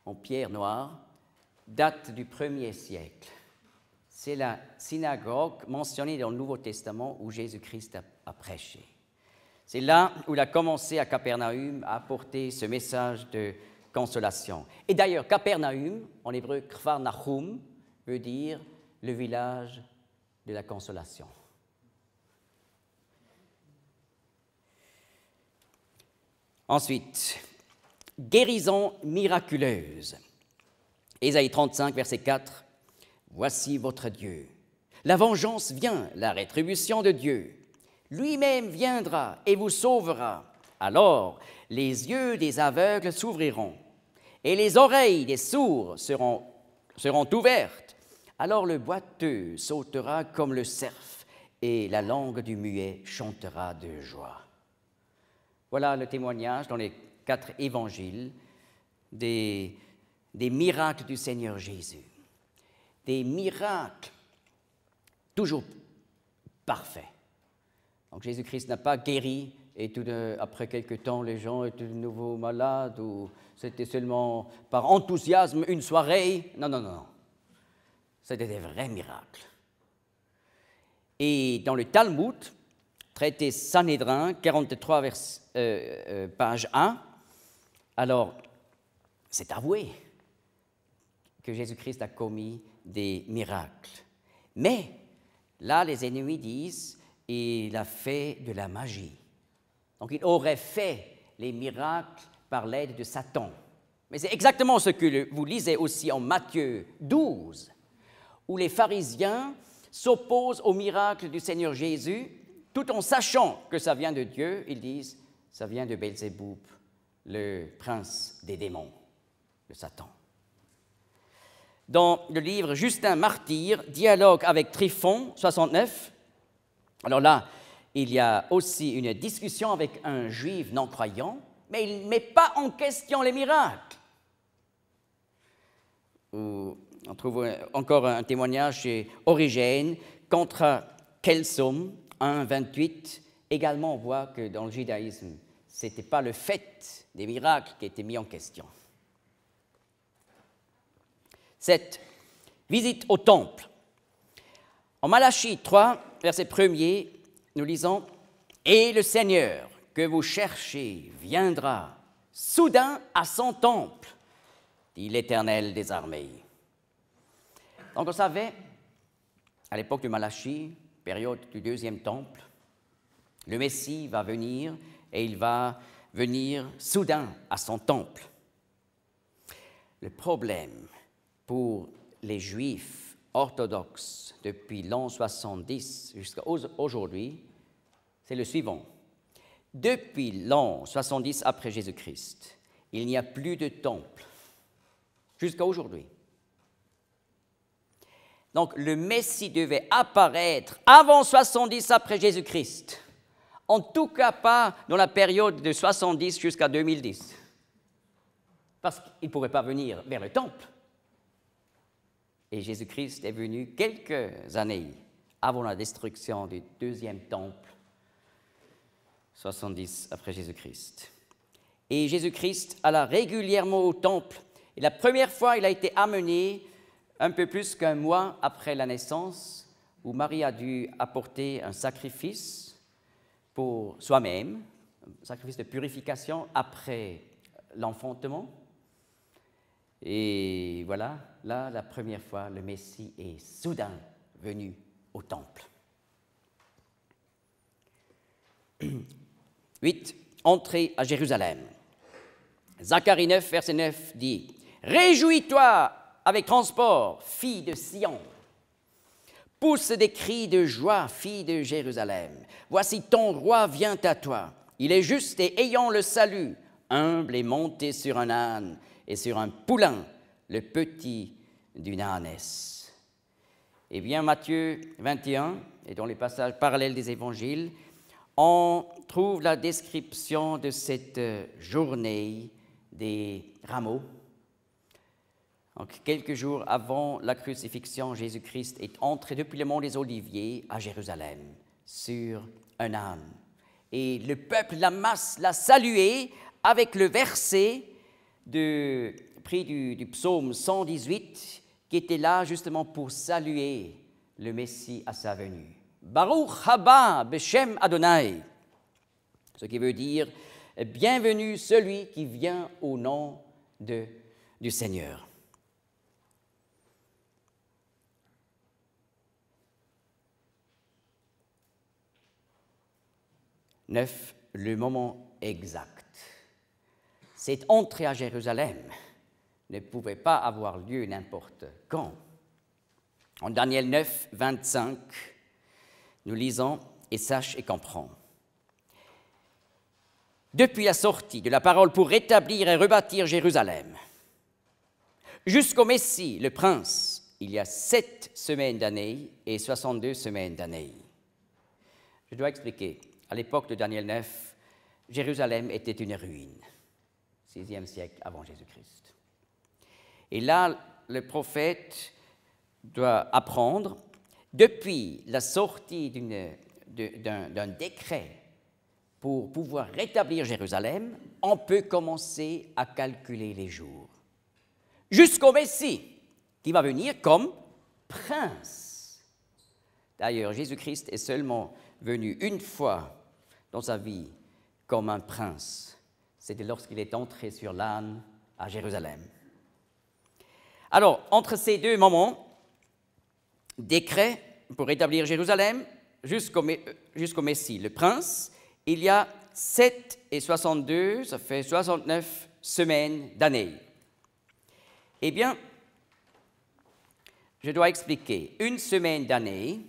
en pierre noire, datent du 1er siècle. C'est la synagogue mentionnée dans le Nouveau Testament où Jésus-Christ a prêché. C'est là où il a commencé à Capernaum à apporter ce message de consolation. Et d'ailleurs, Capernaum, en hébreu, Kfar Nahum, veut dire le village de la consolation. Ensuite, guérison miraculeuse. Ésaïe 35, verset 4. Voici votre Dieu. La vengeance vient, la rétribution de Dieu. Lui-même viendra et vous sauvera. Alors, les yeux des aveugles s'ouvriront et les oreilles des sourds seront ouvertes. Alors le boiteux sautera comme le cerf et la langue du muet chantera de joie. Voilà le témoignage dans les 4 évangiles des miracles du Seigneur Jésus. Des miracles toujours parfaits. Donc Jésus-Christ n'a pas guéri et après quelque temps les gens étaient de nouveau malades ou c'était seulement par enthousiasme une soirée. Non. C'était des vrais miracles. Et dans le Talmud, traité Sanhédrin, 43, page 1, alors c'est avoué que Jésus-Christ a commis des miracles. Mais là, les ennemis disent il a fait de la magie. Donc il aurait fait les miracles par l'aide de Satan. Mais c'est exactement ce que vous lisez aussi en Matthieu 12, où les pharisiens s'opposent aux miracles du Seigneur Jésus, tout en sachant que ça vient de Dieu. Ils disent ça vient de Belzéboub, le prince des démons, de Satan. dans le livre Justin Martyr, dialogue avec Tryphon, 69. Alors là, il y a aussi une discussion avec un juif non-croyant, mais il ne met pas en question les miracles. On trouve encore un témoignage chez Origène contre Kelsum, 1, 28. Également, on voit que dans le judaïsme, ce n'était pas le fait des miracles qui était mis en question. 7. Visite au temple. En Malachie 3, verset 1er, nous lisons « Et le Seigneur que vous cherchez viendra soudain à son temple, dit l'Éternel des armées. » Donc on savait, à l'époque de Malachie, période du deuxième temple, le Messie va venir et il va venir soudain à son temple. Le problème pour les Juifs orthodoxes depuis l'an 70 jusqu'à aujourd'hui, c'est le suivant. Depuis l'an 70 après Jésus-Christ, il n'y a plus de temple jusqu'à aujourd'hui. Donc le Messie devait apparaître avant 70 après Jésus-Christ. En tout cas pas dans la période de 70 jusqu'à 2010. Parce qu'il ne pourrait pas venir vers le temple. Et Jésus-Christ est venu quelques années avant la destruction du deuxième temple, 70 après Jésus-Christ. Et Jésus-Christ alla régulièrement au temple. Et la première fois, il a été amené un peu plus qu'un mois après la naissance, où Marie a dû apporter un sacrifice pour soi-même, un sacrifice de purification après l'enfantement. Et voilà, là, la première fois, le Messie est soudain venu au temple. 8. Entrée à Jérusalem. Zacharie 9, verset 9 dit « Réjouis-toi avec transport, fille de Sion. Pousse des cris de joie, fille de Jérusalem. Voici ton roi vient à toi. Il est juste et ayant le salut, humble et monté sur un âne et sur un poulain, le petit d'une ânesse. » Eh bien, Matthieu 21, et dans les passages parallèles des évangiles, on trouve la description de cette journée des rameaux. Donc, quelques jours avant la crucifixion, Jésus-Christ est entré depuis le mont des Oliviers à Jérusalem sur un âne. Et le peuple, la masse, l'a salué avec le verset pris du psaume 118 qui était là justement pour saluer le Messie à sa venue. Baruch haba b'shem Adonai, ce qui veut dire bienvenue celui qui vient au nom du Seigneur. Neuf, le moment exact. Cette entrée à Jérusalem ne pouvait pas avoir lieu n'importe quand. En Daniel 9, 25, nous lisons « Et sache et comprends. Depuis la sortie de la parole pour rétablir et rebâtir Jérusalem, jusqu'au Messie, le Prince, il y a 7 semaines d'années et 62 semaines d'années. » Je dois expliquer. À l'époque de Daniel 9, Jérusalem était une ruine, 6e siècle avant Jésus-Christ. Et là, le prophète doit apprendre, depuis la sortie d'un décret pour pouvoir rétablir Jérusalem, on peut commencer à calculer les jours. Jusqu'au Messie, qui va venir comme prince. D'ailleurs, Jésus-Christ est seulement venu une fois dans sa vie comme un prince. C'était lorsqu'il est entré sur l'âne à Jérusalem. Alors, entre ces deux moments, décret pour rétablir Jérusalem jusqu'au Messie, le prince, il y a 7 et 62, ça fait 69 semaines d'années. Eh bien, je dois expliquer. Une semaine d'année,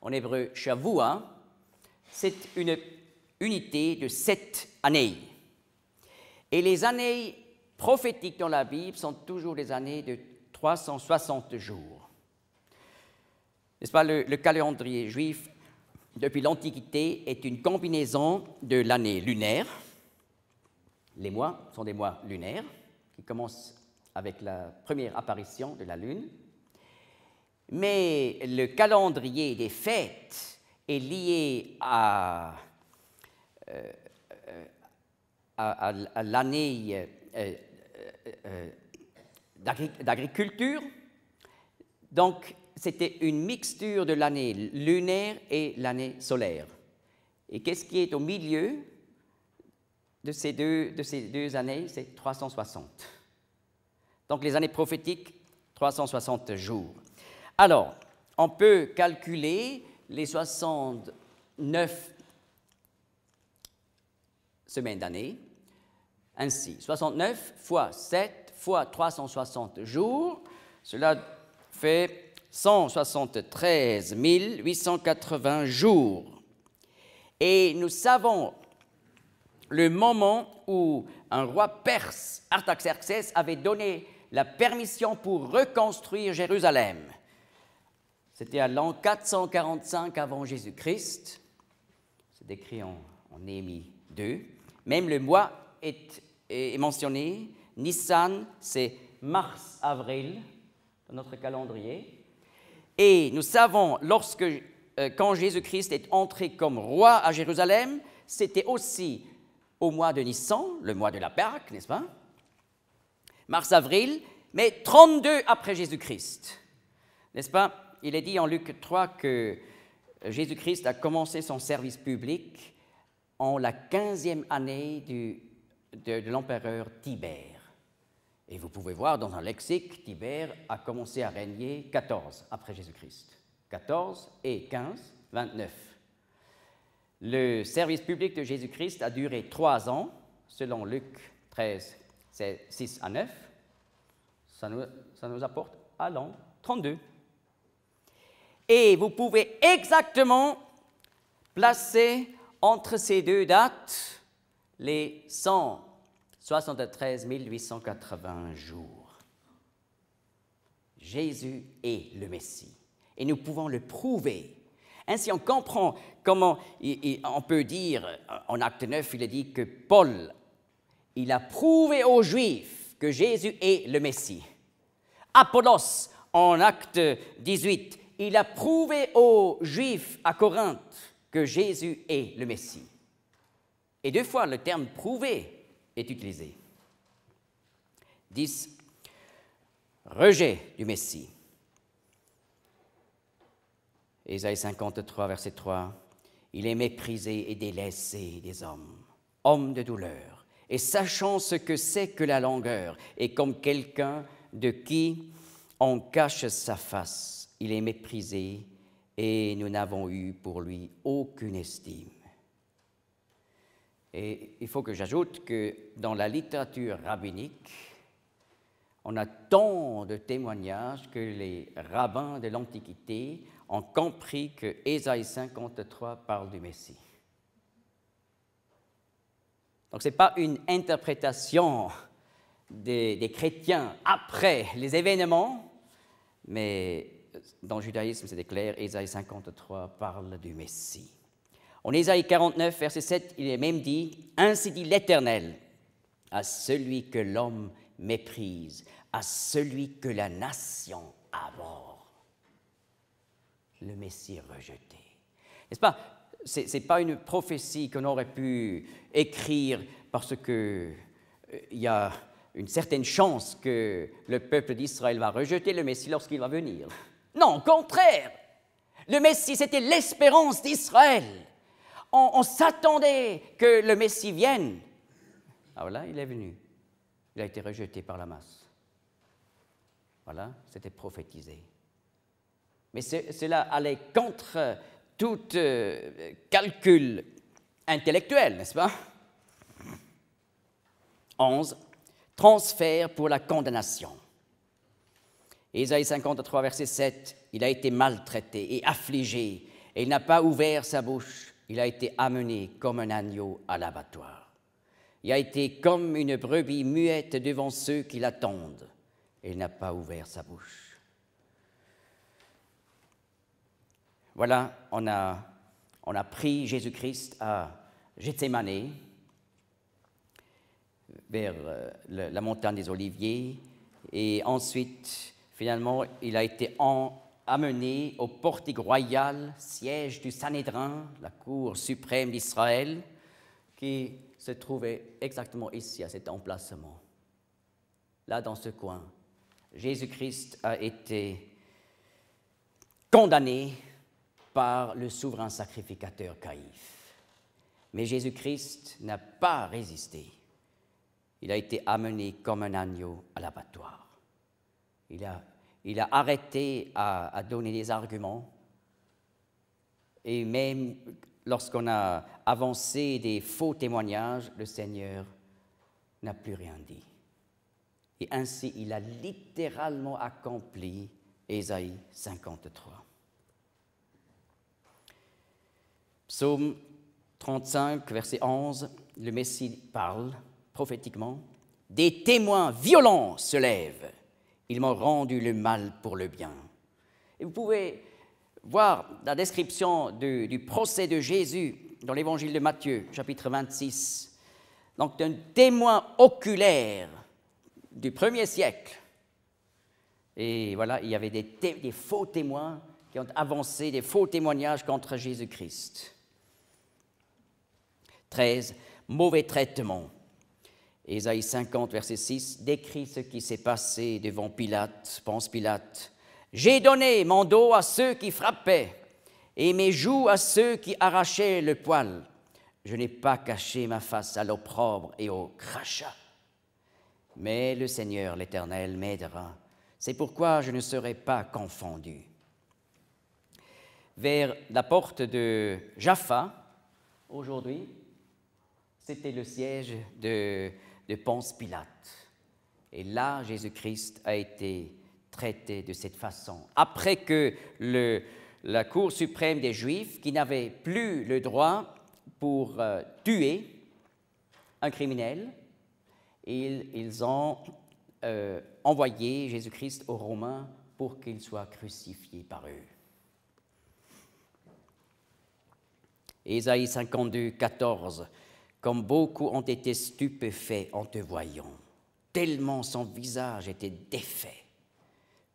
en hébreu Shavua, c'est une unité de 7 années. Et les années prophétiques dans la Bible sont toujours des années de 360 jours. N'est-ce pas, le calendrier juif, depuis l'Antiquité, est une combinaison de l'année lunaire. Les mois sont des mois lunaires, qui commencent avec la première apparition de la Lune. Mais le calendrier des fêtes est lié à l'année d'agriculture. Donc, c'était une mixture de l'année lunaire et l'année solaire. Et qu'est-ce qui est au milieu de ces deux années? C'est 360. Donc, les années prophétiques, 360 jours. Alors, on peut calculer les 69 semaines d'année ainsi. 69 fois 7 fois 360 jours, cela fait 173 880 jours. Et nous savons le moment où un roi perse, Artaxerxès, avait donné la permission pour reconstruire Jérusalem. C'était à l'an 445 avant Jésus-Christ. C'est décrit en Néhémie 2. Même le mois est mentionné. Nissan, c'est mars-avril dans notre calendrier. Et nous savons, quand Jésus-Christ est entré comme roi à Jérusalem, c'était aussi au mois de Nissan, le mois de la Pâque, n'est-ce pas? Mars-avril, mais 32 après Jésus-Christ, n'est-ce pas? Il est dit en Luc 3 que Jésus-Christ a commencé son service public en la 15e année de l'empereur Tibère. Et vous pouvez voir dans un lexique, Tibère a commencé à régner 14 après Jésus-Christ. 14 et 15, 29. Le service public de Jésus-Christ a duré 3 ans, selon Luc 13, c'est 6 à 9. Ça nous apporte à l'an 32. Et vous pouvez exactement placer entre ces deux dates les 173 880 jours. Jésus est le Messie et nous pouvons le prouver. Ainsi, on comprend comment on peut dire, en Acte 9, il est dit que Paul, il a prouvé aux Juifs que Jésus est le Messie. Apollos, en Acte 18, il a prouvé aux Juifs à Corinthe que Jésus est le Messie. Et 2 fois, le terme « prouver » est utilisé. 10. Rejet du Messie. Ésaïe 53, verset 3. « Il est méprisé et délaissé des hommes, homme de douleur, et sachant ce que c'est que la langueur, et comme quelqu'un de qui on cache sa face. Il est méprisé et nous n'avons eu pour lui aucune estime. » Et il faut que j'ajoute que dans la littérature rabbinique, on a tant de témoignages que les rabbins de l'Antiquité ont compris que Ésaïe 53 parle du Messie. Donc ce n'est pas une interprétation des chrétiens après les événements, mais dans le judaïsme, c'est clair, Ésaïe 53 parle du Messie. En Ésaïe 49, verset 7, il est même dit « Ainsi dit l'Éternel, à celui que l'homme méprise, à celui que la nation abhorre, le Messie rejeté. » N'est-ce pas? Ce n'est pas une prophétie qu'on aurait pu écrire parce qu'il y a une certaine chance que le peuple d'Israël va rejeter le Messie lorsqu'il va venir. Non, au contraire. Le Messie, c'était l'espérance d'Israël. On s'attendait que le Messie vienne. Ah voilà, il est venu. Il a été rejeté par la masse. Voilà, c'était prophétisé. Mais cela allait contre tout calcul intellectuel, n'est-ce pas? 11. Transfert pour la condamnation. Ésaïe 53, verset 7, « Il a été maltraité et affligé, et il n'a pas ouvert sa bouche. Il a été amené comme un agneau à l'abattoir. Il a été comme une brebis muette devant ceux qui l'attendent. et il n'a pas ouvert sa bouche. Voilà, on a pris Jésus-Christ à Gethsémane, vers la montagne des Oliviers, et ensuite, finalement, il a été amené au portique royal, siège du Sanhédrin, la cour suprême d'Israël, qui se trouvait exactement ici, à cet emplacement. Là, dans ce coin, Jésus-Christ a été condamné par le souverain sacrificateur Caïphe. Mais Jésus-Christ n'a pas résisté. Il a été amené comme un agneau à l'abattoir. Il a arrêté à donner des arguments. Et même lorsqu'on a avancé des faux témoignages, le Seigneur n'a plus rien dit. Et ainsi, il a littéralement accompli Ésaïe 53. Psaume 35, verset 11, le Messie parle prophétiquement. « Des témoins violents se lèvent. Ils m'ont rendu le mal pour le bien. » Et vous pouvez voir la description du procès de Jésus dans l'évangile de Matthieu, chapitre 26. Donc, d'un témoin oculaire du 1er siècle. Et voilà, il y avait des faux témoins qui ont avancé des faux témoignages contre Jésus-Christ. 13. Mauvais traitement. Ésaïe 50, verset 6, décrit ce qui s'est passé devant Pilate, pense Pilate. « J'ai donné mon dos à ceux qui frappaient et mes joues à ceux qui arrachaient le poil. Je n'ai pas caché ma face à l'opprobre et au crachat. Mais le Seigneur, l'Éternel, m'aidera. C'est pourquoi je ne serai pas confondu. » Vers la porte de Jaffa, aujourd'hui, c'était le siège de Ponce Pilate. Et là, Jésus-Christ a été traité de cette façon. Après que la Cour suprême des Juifs, qui n'avait plus le droit pour tuer un criminel, ils ont envoyé Jésus-Christ aux Romains pour qu'il soit crucifié par eux. Ésaïe 52, 14. Comme beaucoup ont été stupéfaits en te voyant, tellement son visage était défait,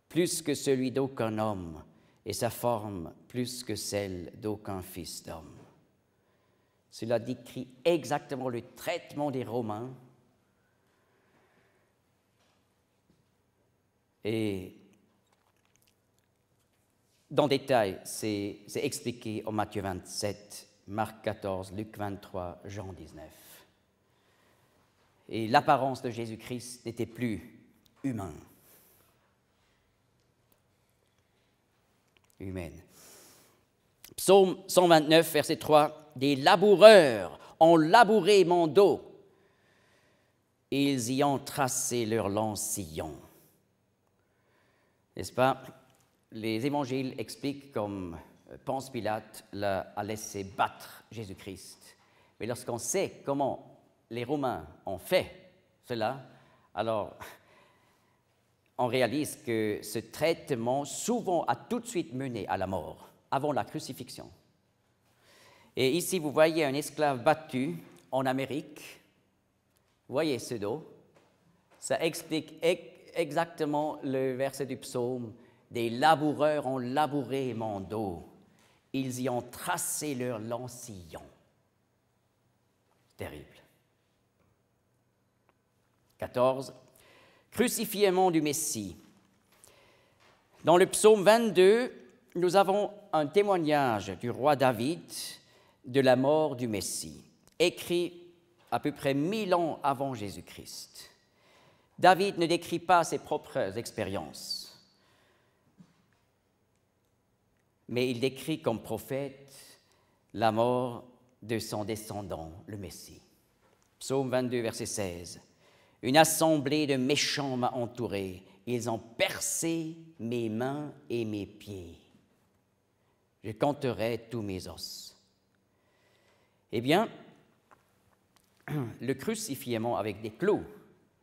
plus que celui d'aucun homme, et sa forme plus que celle d'aucun fils d'homme. Cela décrit exactement le traitement des Romains. Et dans détail, c'est expliqué en Matthieu 27, Marc 14, Luc 23, Jean 19. Et l'apparence de Jésus-Christ n'était plus humaine. Psaume 129, verset 3, « Des laboureurs ont labouré mon dos, et ils y ont tracé leur long sillon. » N'est-ce pas? Les évangiles expliquent comme Ponce Pilate a laissé battre Jésus-Christ. Mais lorsqu'on sait comment les Romains ont fait cela, alors on réalise que ce traitement souvent a tout de suite mené à la mort, avant la crucifixion. Et ici, vous voyez un esclave battu en Amérique. Vous voyez ce dos? Ça explique exactement le verset du psaume. « Des laboureurs ont labouré mon dos. Ils y ont tracé leur long sillon. » Terrible. 14. Crucifiement du Messie. Dans le psaume 22, nous avons un témoignage du roi David de la mort du Messie, écrit à peu près 1000 ans avant Jésus-Christ. David ne décrit pas ses propres expériences, mais il décrit comme prophète la mort de son descendant, le Messie. Psaume 22, verset 16. « Une assemblée de méchants m'a entouré, ils ont percé mes mains et mes pieds. Je compterai tous mes os. » Eh bien, le crucifiement avec des clous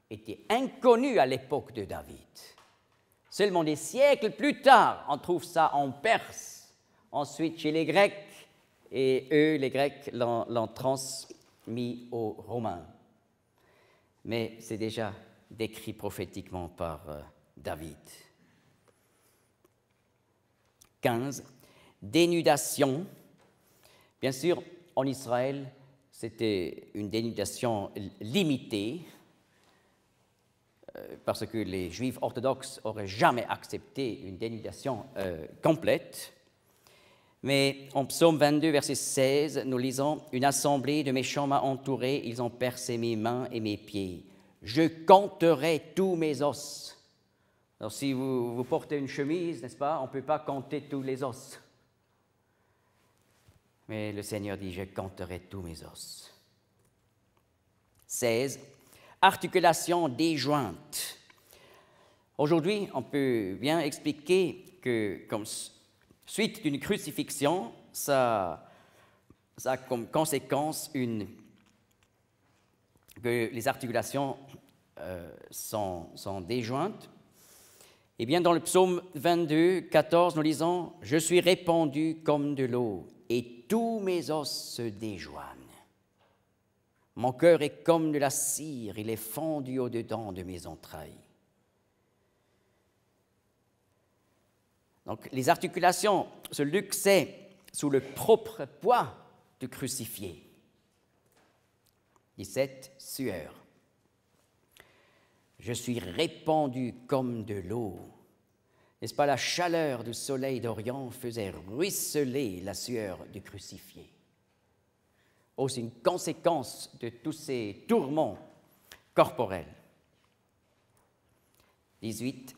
était inconnu à l'époque de David. Seulement des siècles plus tard, on trouve ça en Perse, ensuite chez les Grecs, et eux, les Grecs, l'ont transmis aux Romains. Mais c'est déjà décrit prophétiquement par David. 15. Dénudation. Bien sûr, en Israël, c'était une dénudation limitée, parce que les Juifs orthodoxes n'auraient jamais accepté une dénudation complète. Mais en Psaume 22, verset 16, nous lisons « Une assemblée de méchants m'a entouré, ils ont percé mes mains et mes pieds. Je compterai tous mes os. » Alors si vous portez une chemise, n'est-ce pas, on ne peut pas compter tous les os. Mais le Seigneur dit « Je compterai tous mes os. » 16. Articulation déjointe. Aujourd'hui, on peut bien expliquer que comme suite d'une crucifixion, ça a comme conséquence que les articulations sont déjointes. Eh bien, dans le psaume 22, 14, nous lisons « Je suis répandu comme de l'eau, et tous mes os se déjoignent. Mon cœur est comme de la cire, il est fondu au-dedans de mes entrailles. » Donc, les articulations se luxaient sous le propre poids du crucifié. 17. Sueur. Je suis répandu comme de l'eau. N'est-ce pas la chaleur du soleil d'Orient faisait ruisseler la sueur du crucifié? Oh, c'est une conséquence de tous ces tourments corporels. 18.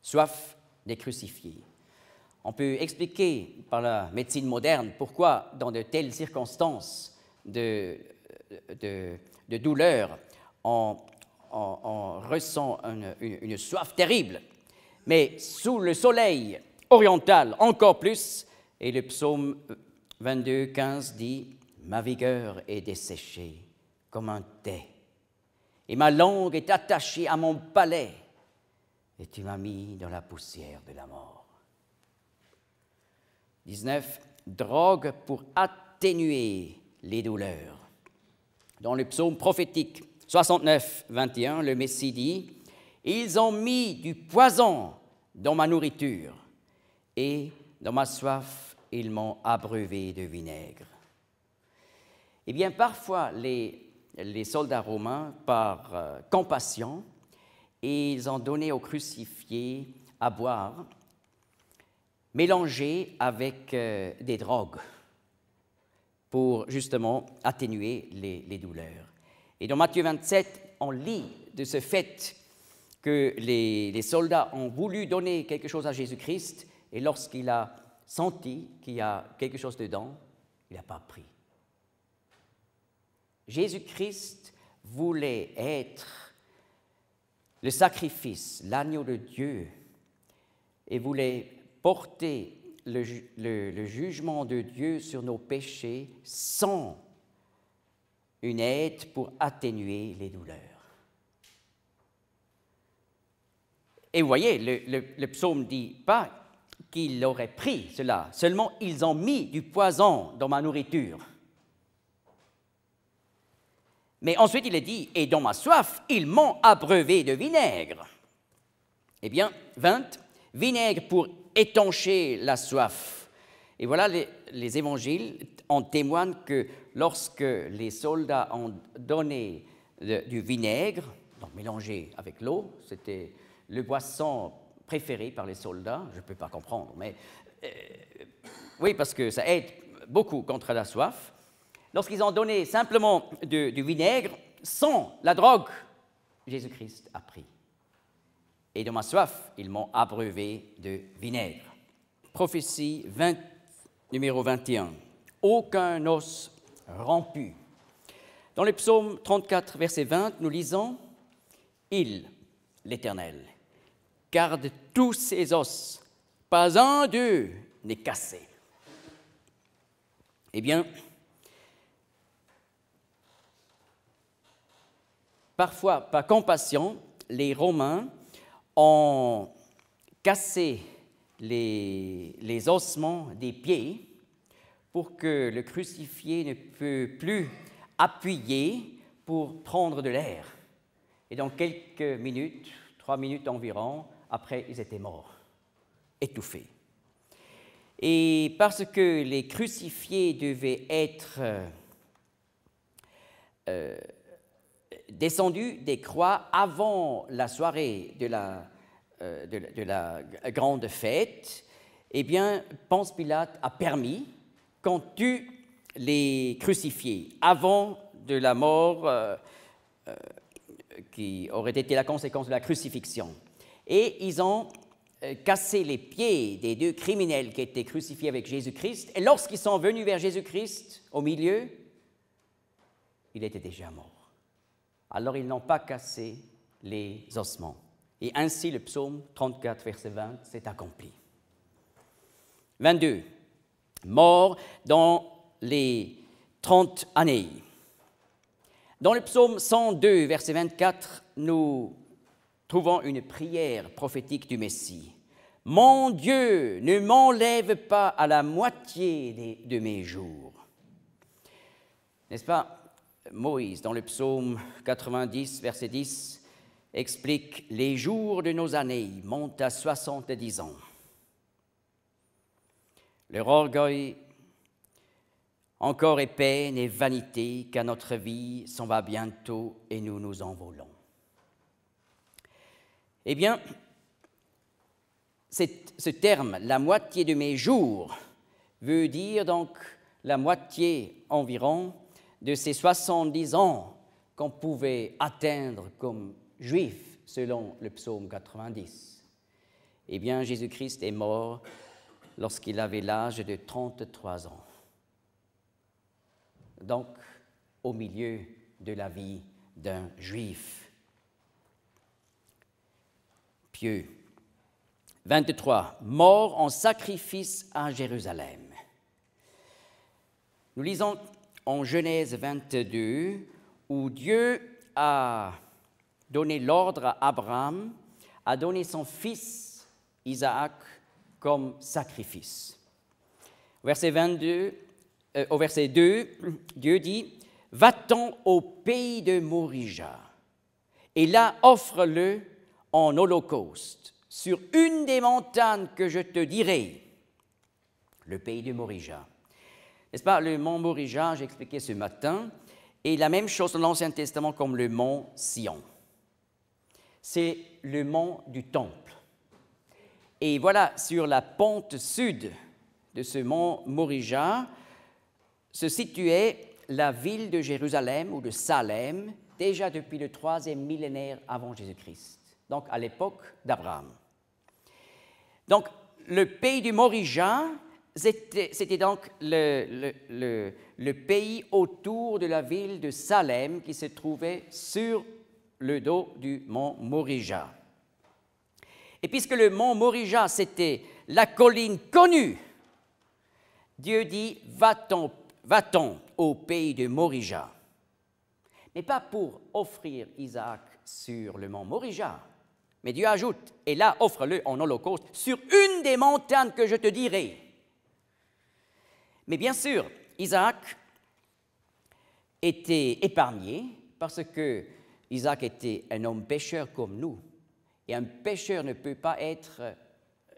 Soif des crucifiés. On peut expliquer par la médecine moderne pourquoi, dans de telles circonstances de douleur, on ressent une soif terrible. Mais sous le soleil oriental, encore plus, et le psaume 22, 15 dit « Ma vigueur est desséchée comme un thé, et ma langue est attachée à mon palais, et tu m'as mis dans la poussière de la mort. » 19. Drogue pour atténuer les douleurs. Dans le psaume prophétique 69, 21, le Messie dit « Ils ont mis du poison dans ma nourriture, et dans ma soif, ils m'ont abreuvé de vinaigre. » Eh bien, parfois, les soldats romains, par compassion, ils ont donné aux crucifiés à boire, mélangé avec des drogues pour justement atténuer les douleurs. Et dans Matthieu 27, on lit de ce fait que les soldats ont voulu donner quelque chose à Jésus-Christ et lorsqu'il a senti qu'il y a quelque chose dedans, il n'a pas pris. Jésus-Christ voulait être le sacrifice, l'agneau de Dieu, et voulait porter le jugement de Dieu sur nos péchés sans une aide pour atténuer les douleurs. Et vous voyez, le psaume ne dit pas qu'il aurait pris cela, seulement ils ont mis du poison dans ma nourriture. Mais ensuite il est dit, et dans ma soif, ils m'ont abreuvé de vinaigre. Eh bien, 20, vinaigre pour étancher la soif. Et voilà, les évangiles en témoignent que lorsque les soldats ont donné du vinaigre, donc mélangé avec l'eau, c'était le boisson préféré par les soldats, je ne peux pas comprendre, mais oui, parce que ça aide beaucoup contre la soif. Lorsqu'ils ont donné simplement du vinaigre, sans la drogue, Jésus-Christ a pris. Et dans ma soif, ils m'ont abreuvé de vinaigre. Prophétie numéro 21. Aucun os rompu. Dans le psaume 34, verset 20, nous lisons « Il, l'Éternel, garde tous ses os, pas un d'eux n'est cassé. » Eh bien, parfois, par compassion, les Romains ont casser les ossements des pieds pour que le crucifié ne peut plus appuyer pour prendre de l'air. Et dans quelques minutes, 3 minutes environ, après, ils étaient morts, étouffés. Et parce que les crucifiés devaient être descendus des croix avant la soirée de la grande fête, eh bien, Ponce Pilate a permis qu'on tue les crucifiés avant de la mort qui aurait été la conséquence de la crucifixion. Et ils ont cassé les pieds des 2 criminels qui étaient crucifiés avec Jésus-Christ. Et lorsqu'ils sont venus vers Jésus-Christ, au milieu, il était déjà mort. Alors ils n'ont pas cassé les ossements. Et ainsi le psaume 34, verset 20, s'est accompli. 22. Mort dans les 30 années. Dans le psaume 102, verset 24, nous trouvons une prière prophétique du Messie. « Mon Dieu, ne m'enlève pas à la moitié de mes jours. » N'est-ce pas? Moïse, dans le psaume 90, verset 10, explique « Les jours de nos années montent à 70 ans. » Leur orgueil encore est peine et vanité, car notre vie s'en va bientôt et nous nous envolons. Eh bien, ce terme, la moitié de mes jours, veut dire donc la moitié environ de ces 70 ans qu'on pouvait atteindre comme juif, selon le psaume 90. Eh bien, Jésus-Christ est mort lorsqu'il avait l'âge de 33 ans. Donc, au milieu de la vie d'un juif pieux. 23. Mort en sacrifice à Jérusalem. Nous lisons en Genèse 22, où Dieu a donné l'ordre à Abraham, à donner son fils Isaac comme sacrifice. Verset 22. Au verset 2, Dieu dit « Va-t'en au pays de Morija, et là offre-le en holocauste sur une des montagnes que je te dirai. » Le pays de Morija. N'est-ce pas, le mont Morija, j'ai expliqué ce matin, est la même chose dans l'Ancien Testament comme le mont Sion. C'est le mont du Temple. Et voilà, sur la pente sud de ce mont Morija, se situait la ville de Jérusalem ou de Salem, déjà depuis le 3e millénaire avant Jésus-Christ, donc à l'époque d'Abraham. Donc, le pays du Morija, c'était donc le pays autour de la ville de Salem qui se trouvait sur le dos du mont Morija. Et puisque le mont Morija, c'était la colline connue, Dieu dit « Va-t'en au pays de Morija », mais pas pour offrir Isaac sur le mont Morija, mais Dieu ajoute « Et là, offre-le en holocauste sur une des montagnes que je te dirai. » Mais bien sûr, Isaac était épargné parce que Isaac était un homme pécheur comme nous, et un pécheur ne peut pas être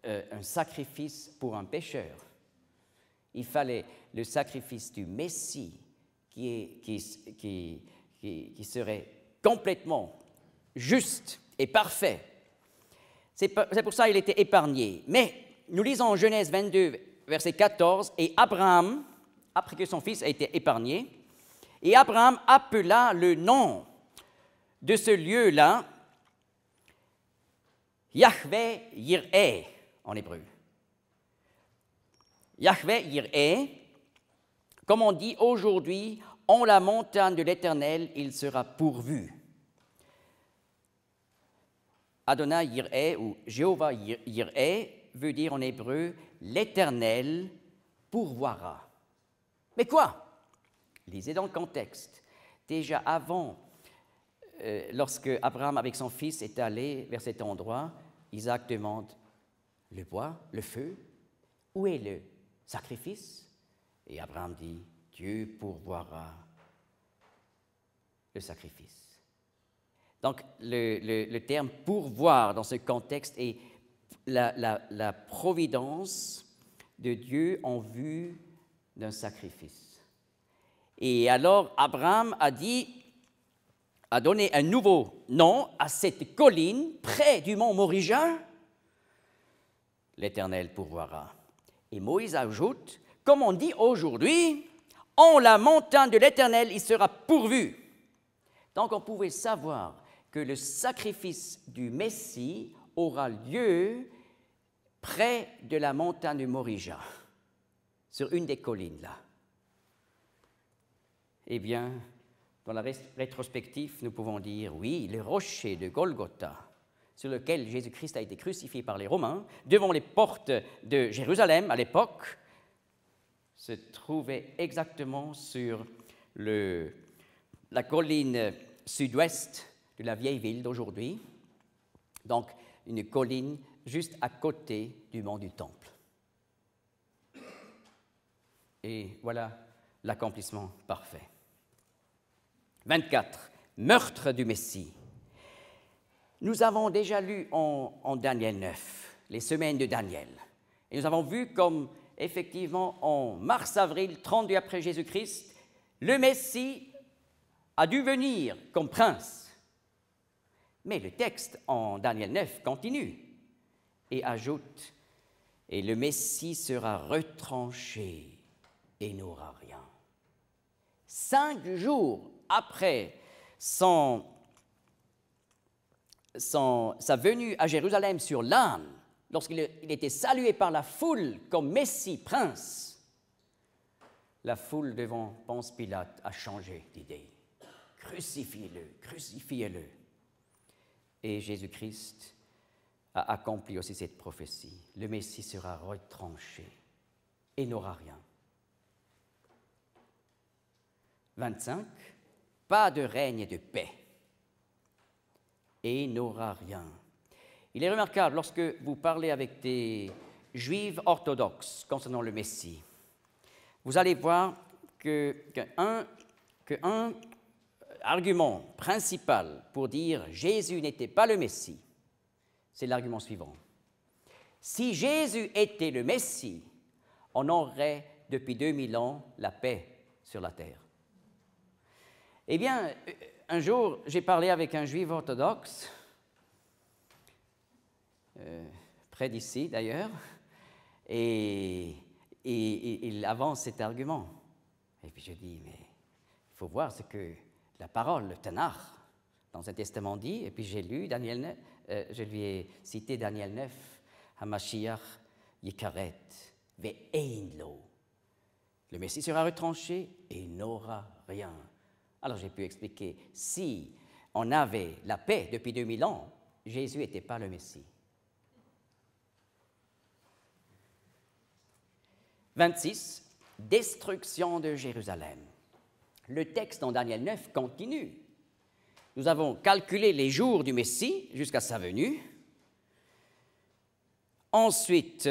un sacrifice pour un pécheur. Il fallait le sacrifice du Messie qui serait complètement juste et parfait. C'est pour ça qu'il était épargné. Mais nous lisons en Genèse 22, verset 14, « Et Abraham, après que son fils a été épargné, et Abraham appela le nom de ce lieu-là Yahvé Yir'eh en hébreu. Yahvé Yir'eh, comme on dit aujourd'hui, en la montagne de l'Éternel, il sera pourvu. Adonai Yir'eh ou Jéhovah Yir'eh veut dire en hébreu l'Éternel pourvoira. Mais quoi? Lisez dans le contexte. Déjà avant, lorsque Abraham avec son fils est allé vers cet endroit, Isaac demande le bois, le feu? Où est le sacrifice? Et Abraham dit, Dieu pourvoira le sacrifice. Donc, le terme pourvoir dans ce contexte est la providence de Dieu en vue d'un sacrifice. Et alors, Abraham a donné un nouveau nom à cette colline près du mont Moriah. L'Éternel pourvoira. Et Moïse ajoute, comme on dit aujourd'hui, en la montagne de l'Éternel, il sera pourvu. Donc on pouvait savoir que le sacrifice du Messie aura lieu près de la montagne de Moriah, sur une des collines là. Eh bien, dans la rétrospective, nous pouvons dire, oui, le rocher de Golgotha, sur lequel Jésus-Christ a été crucifié par les Romains, devant les portes de Jérusalem à l'époque, se trouvait exactement sur la colline sud-ouest de la vieille ville d'aujourd'hui, donc une colline juste à côté du mont du Temple. Et voilà l'accomplissement parfait. 24. Meurtre du Messie. Nous avons déjà lu en Daniel 9, les semaines de Daniel, et nous avons vu comme, effectivement, en mars-avril, 32 après Jésus-Christ, le Messie a dû venir comme prince. Mais le texte en Daniel 9 continue et ajoute, « Et le Messie sera retranché et n'aura rien. » 5 jours après sa venue à Jérusalem sur l'âne, lorsqu'il était salué par la foule comme Messie, prince, la foule devant Ponce Pilate a changé d'idée. Crucifiez-le, crucifiez-le. Et Jésus-Christ a accompli aussi cette prophétie. Le Messie sera retranché et n'aura rien. 25. Pas de règne et de paix et n'aura rien. Il est remarquable lorsque vous parlez avec des Juifs orthodoxes concernant le Messie, vous allez voir qu'un argument principal pour dire Jésus n'était pas le Messie, c'est l'argument suivant. Si Jésus était le Messie, on aurait depuis 2000 ans la paix sur la terre. Eh bien, un jour, j'ai parlé avec un Juif orthodoxe, près d'ici d'ailleurs, et il avance cet argument. Et puis je dis, mais il faut voir ce que la parole, le Tanakh, dans un testament dit, et puis j'ai lu Daniel 9, je lui ai cité Daniel 9, Hamashiach Yikaret, ve'ein lo. Le Messie sera retranché et n'aura rien. Alors j'ai pu expliquer, si on avait la paix depuis 2000 ans, Jésus n'était pas le Messie. 26. Destruction de Jérusalem. Le texte dans Daniel 9 continue. Nous avons calculé les jours du Messie jusqu'à sa venue. Ensuite,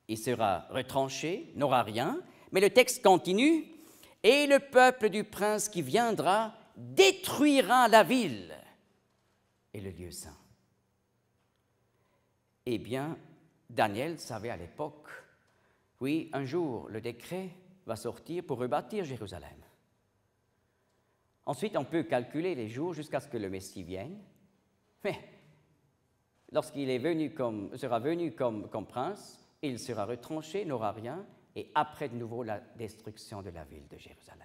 il sera retranché, n'aura rien. Mais le texte continue. Et le peuple du prince qui viendra détruira la ville et le lieu saint. Eh bien, Daniel savait à l'époque, oui, un jour, le décret va sortir pour rebâtir Jérusalem. Ensuite, on peut calculer les jours jusqu'à ce que le Messie vienne. Mais lorsqu'il sera venu comme prince, il sera retranché, n'aura rien, et après de nouveau la destruction de la ville de Jérusalem.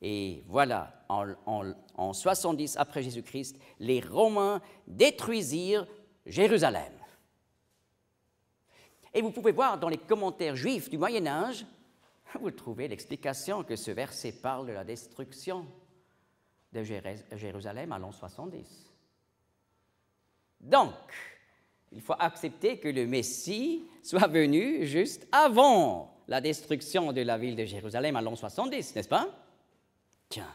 Et voilà, en 70 après Jésus-Christ, les Romains détruisirent Jérusalem. Et vous pouvez voir dans les commentaires juifs du Moyen-Âge, vous trouvez l'explication que ce verset parle de la destruction de Jérusalem à l'an 70. Donc, il faut accepter que le Messie soit venu juste avant la destruction de la ville de Jérusalem à l'an 70, n'est-ce pas? Tiens,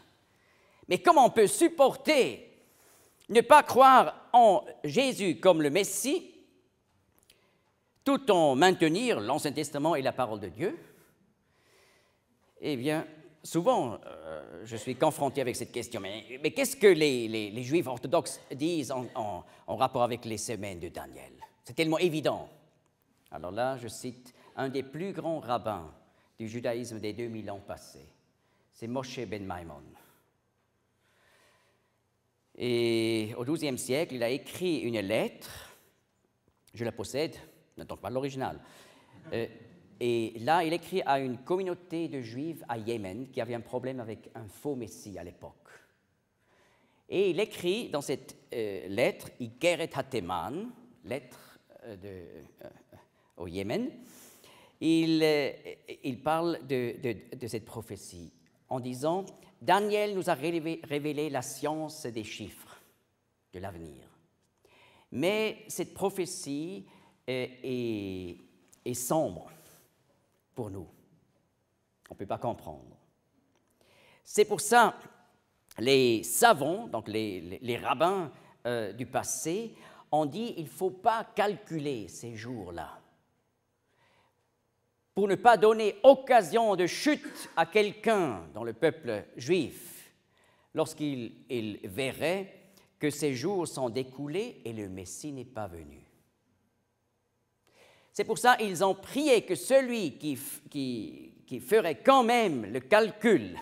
mais comment on peut supporter ne pas croire en Jésus comme le Messie tout en maintenir l'Ancien Testament et la parole de Dieu, eh bien, souvent, je suis confronté avec cette question, mais qu'est-ce que les Juifs orthodoxes disent en rapport avec les semaines de Daniel? C'est tellement évident. Alors là, je cite un des plus grands rabbins du judaïsme des 2000 ans passés. C'est Moshe ben Maimon. Et au XIIe siècle, il a écrit une lettre, je la possède, n'attends pas l'original. Et là, il écrit à une communauté de Juifs à Yémen qui avait un problème avec un faux messie à l'époque. Et il écrit dans cette lettre, Ikeret Hateman, lettre au Yémen, il parle de cette prophétie en disant « Daniel nous a révélé la science des chiffres, de l'avenir. Mais cette prophétie est sombre pour nous. On ne peut pas comprendre. C'est pour ça les savants, donc les rabbins du passé, ont dit il ne faut pas calculer ces jours-là pour ne pas donner occasion de chute à quelqu'un dans le peuple juif lorsqu'il verrait que ces jours sont découlés et le Messie n'est pas venu. C'est pour ça qu'ils ont prié que celui qui ferait quand même le calcul,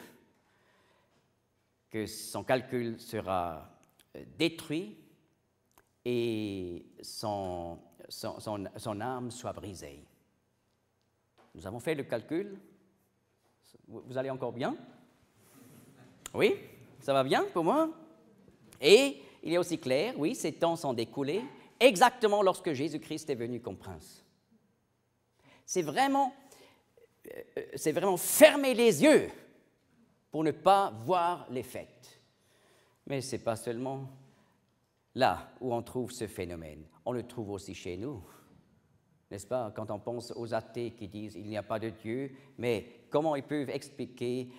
que son calcul sera détruit et son âme soit brisée. Nous avons fait le calcul. Vous allez encore bien? Oui? Ça va bien pour moi? Et il est aussi clair, oui, ces temps sont découlés exactement lorsque Jésus-Christ est venu comme prince. C'est vraiment fermer les yeux pour ne pas voir les fêtes. Mais ce n'est pas seulement là où on trouve ce phénomène, on le trouve aussi chez nous. N'est-ce pas, quand on pense aux athées qui disent il n'y a pas de Dieu, mais comment ils peuvent expliquer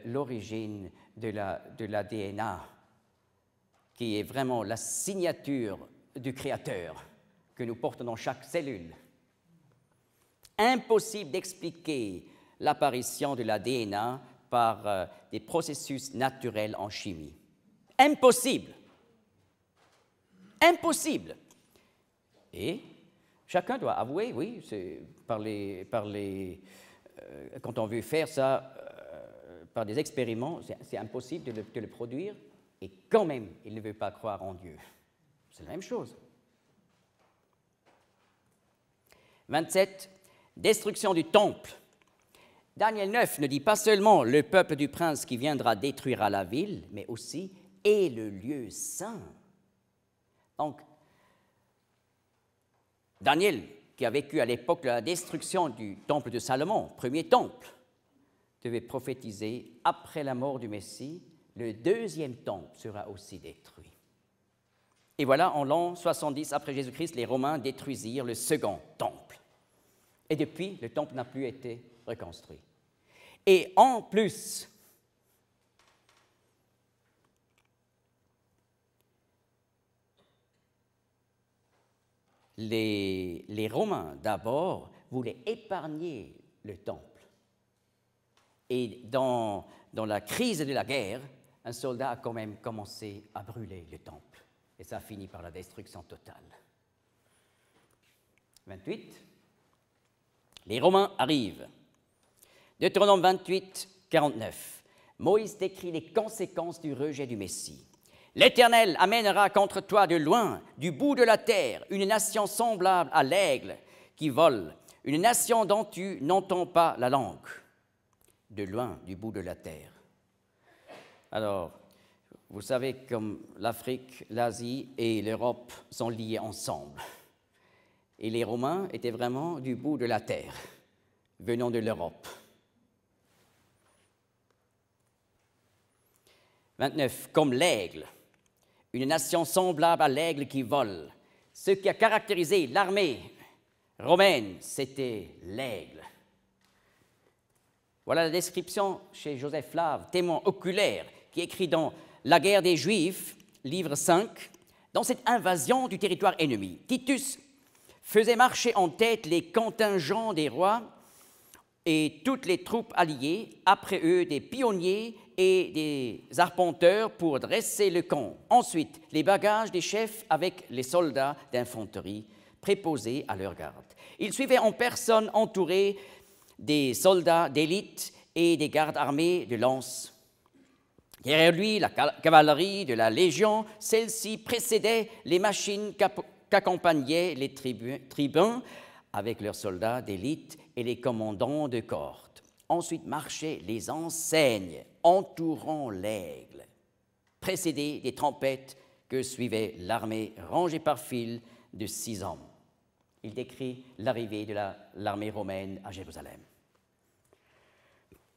l'origine de la DNA, qui est vraiment la signature du Créateur que nous portons dans chaque cellule? Impossible d'expliquer l'apparition de la DNA par des processus naturels en chimie. Impossible. Impossible. Et chacun doit avouer, oui, quand on veut faire ça par des expériments, c'est impossible de le produire, et quand même, il ne veut pas croire en Dieu. C'est la même chose. 27. Destruction du temple. Daniel 9 ne dit pas seulement le peuple du prince qui viendra détruire la ville, mais aussi et le lieu saint. Donc, Daniel, qui a vécu à l'époque de la destruction du temple de Salomon, premier temple, devait prophétiser après la mort du Messie, le deuxième temple sera aussi détruit. Et voilà, en l'an 70 après Jésus-Christ, les Romains détruisirent le second temple. Et depuis, le temple n'a plus été reconstruit. Et en plus, les Romains, d'abord, voulaient épargner le temple. Et dans la crise de la guerre, un soldat a quand même commencé à brûler le temple. Et ça a fini par la destruction totale. 28. Les Romains arrivent. Deutéronome 28, 49. Moïse décrit les conséquences du rejet du Messie. L'Éternel amènera contre toi de loin, du bout de la terre, une nation semblable à l'aigle qui vole, une nation dont tu n'entends pas la langue. De loin, du bout de la terre. Alors, vous savez comme l'Afrique, l'Asie et l'Europe sont liées ensemble. Et les Romains étaient vraiment du bout de la terre, venant de l'Europe. 29. Comme l'aigle, une nation semblable à l'aigle qui vole. Ce qui a caractérisé l'armée romaine, c'était l'aigle. Voilà la description chez Joseph Flave, témoin oculaire, qui écrit dans La guerre des Juifs, livre 5, dans cette invasion du territoire ennemi. Titus faisaient marcher en tête les contingents des rois et toutes les troupes alliées, après eux des pionniers et des arpenteurs pour dresser le camp. Ensuite, les bagages des chefs avec les soldats d'infanterie préposés à leur garde. Ils suivaient en personne entourés des soldats d'élite et des gardes armés de lance. Derrière lui, la cavalerie de la Légion, celle-ci précédait les machines qu'accompagnaient les tribuns avec leurs soldats d'élite et les commandants de cohorte. Ensuite marchaient les enseignes entourant l'aigle, précédés des trompettes que suivait l'armée rangée par file de 6 hommes. Il décrit l'arrivée de l'armée romaine à Jérusalem.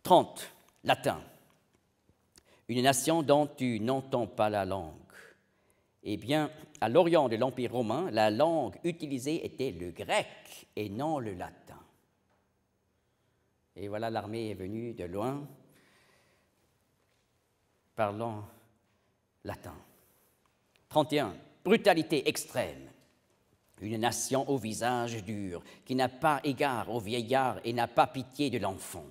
30. Latin. Une nation dont tu n'entends pas la langue. Eh bien, à l'orient de l'Empire romain, la langue utilisée était le grec et non le latin. Et voilà, l'armée est venue de loin, parlant latin. 31. Brutalité extrême. Une nation au visage dur, qui n'a pas égard au vieillard et n'a pas pitié de l'enfant.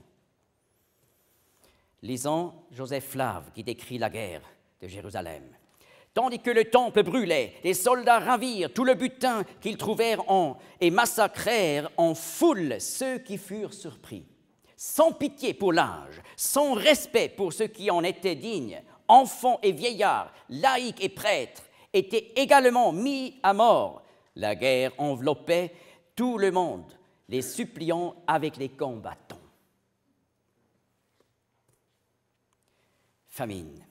Lisons Joseph Flave qui décrit la guerre de Jérusalem. Tandis que le temple brûlait, les soldats ravirent tout le butin qu'ils trouvèrent et massacrèrent en foule ceux qui furent surpris. Sans pitié pour l'âge, sans respect pour ceux qui en étaient dignes, enfants et vieillards, laïcs et prêtres, étaient également mis à mort. La guerre enveloppait tout le monde, les suppliant avec les combattants. Famine.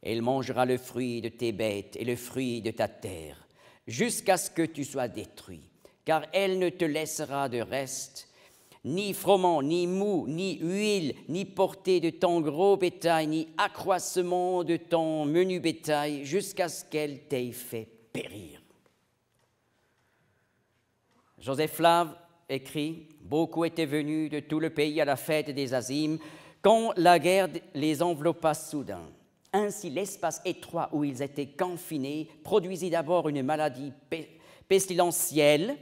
Elle mangera le fruit de tes bêtes et le fruit de ta terre, jusqu'à ce que tu sois détruit, car elle ne te laissera de reste, ni froment, ni mou, ni huile, ni portée de ton gros bétail, ni accroissement de ton menu bétail, jusqu'à ce qu'elle t'ait fait périr. Joseph Flave écrit « Beaucoup étaient venus de tout le pays à la fête des Azimes, quand la guerre les enveloppa soudain. Ainsi, l'espace étroit où ils étaient confinés produisit d'abord une maladie pestilentielle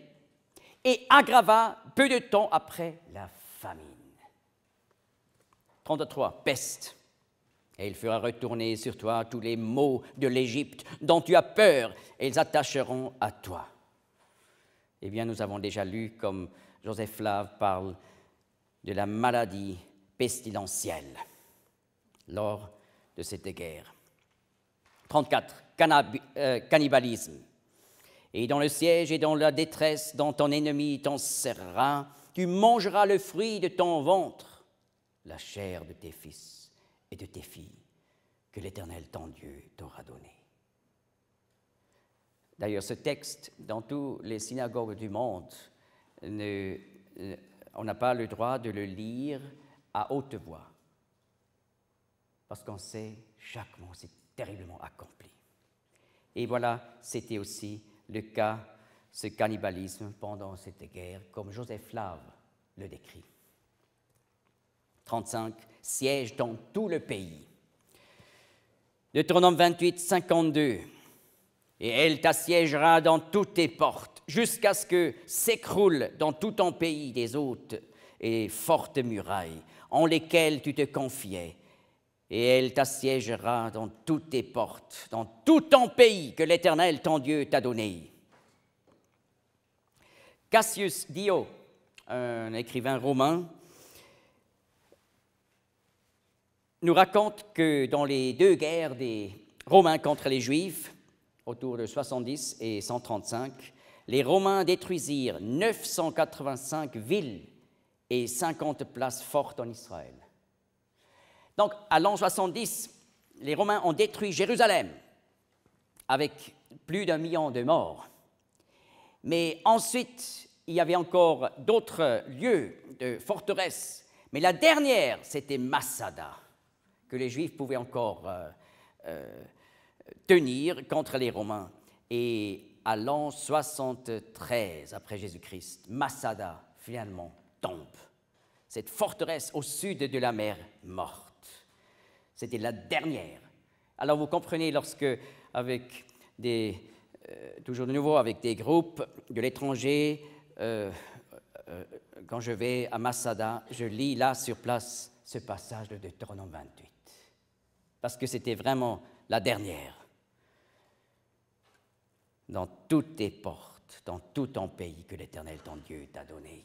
et aggrava peu de temps après la famine. 33. Peste. Et il fera retourner sur toi tous les maux de l'Égypte dont tu as peur, et ils s'attacheront à toi. » Eh bien, nous avons déjà lu comme Joseph Flave parle de la maladie pestilentielle lors de cette guerre. 34. Cannibalisme. Et dans le siège et dans la détresse dont ton ennemi t'enserrera, tu mangeras le fruit de ton ventre, la chair de tes fils et de tes filles, que l'Éternel ton Dieu t'aura donné. D'ailleurs, ce texte, dans toutes les synagogues du monde, on n'a pas le droit de le lire à haute voix, parce qu'on sait chaque mot, c'est terriblement accompli. Et voilà, c'était aussi le cas, ce cannibalisme pendant cette guerre, comme Joseph Flave le décrit. 35. Siège dans tout le pays. Deutéronome 28, 52. Et elle t'assiégera dans toutes tes portes, jusqu'à ce que s'écroulent dans tout ton pays des hautes et fortes murailles, en lesquelles tu te confiais. Et elle t'assiégera dans toutes tes portes, dans tout ton pays que l'Éternel, ton Dieu, t'a donné. Cassius Dio, un écrivain romain, nous raconte que dans les 2 guerres des Romains contre les Juifs, autour de 70 et 135, les Romains détruisirent 985 villes et 50 places fortes en Israël. Donc, à l'an 70, les Romains ont détruit Jérusalem avec plus d'1 million de morts. Mais ensuite, il y avait encore d'autres lieux de forteresses. Mais la dernière, c'était Masada, que les Juifs pouvaient encore tenir contre les Romains. Et à l'an 73 après Jésus-Christ, Masada finalement tombe. Cette forteresse au sud de la mer Morte. C'était la dernière. Alors vous comprenez, lorsque avec des toujours de nouveau avec des groupes de l'étranger. Quand je vais à Masada, je lis là sur place ce passage de Deutéronome 28, parce que c'était vraiment la dernière. Dans toutes tes portes, dans tout ton pays que l'Éternel ton Dieu t'a donné.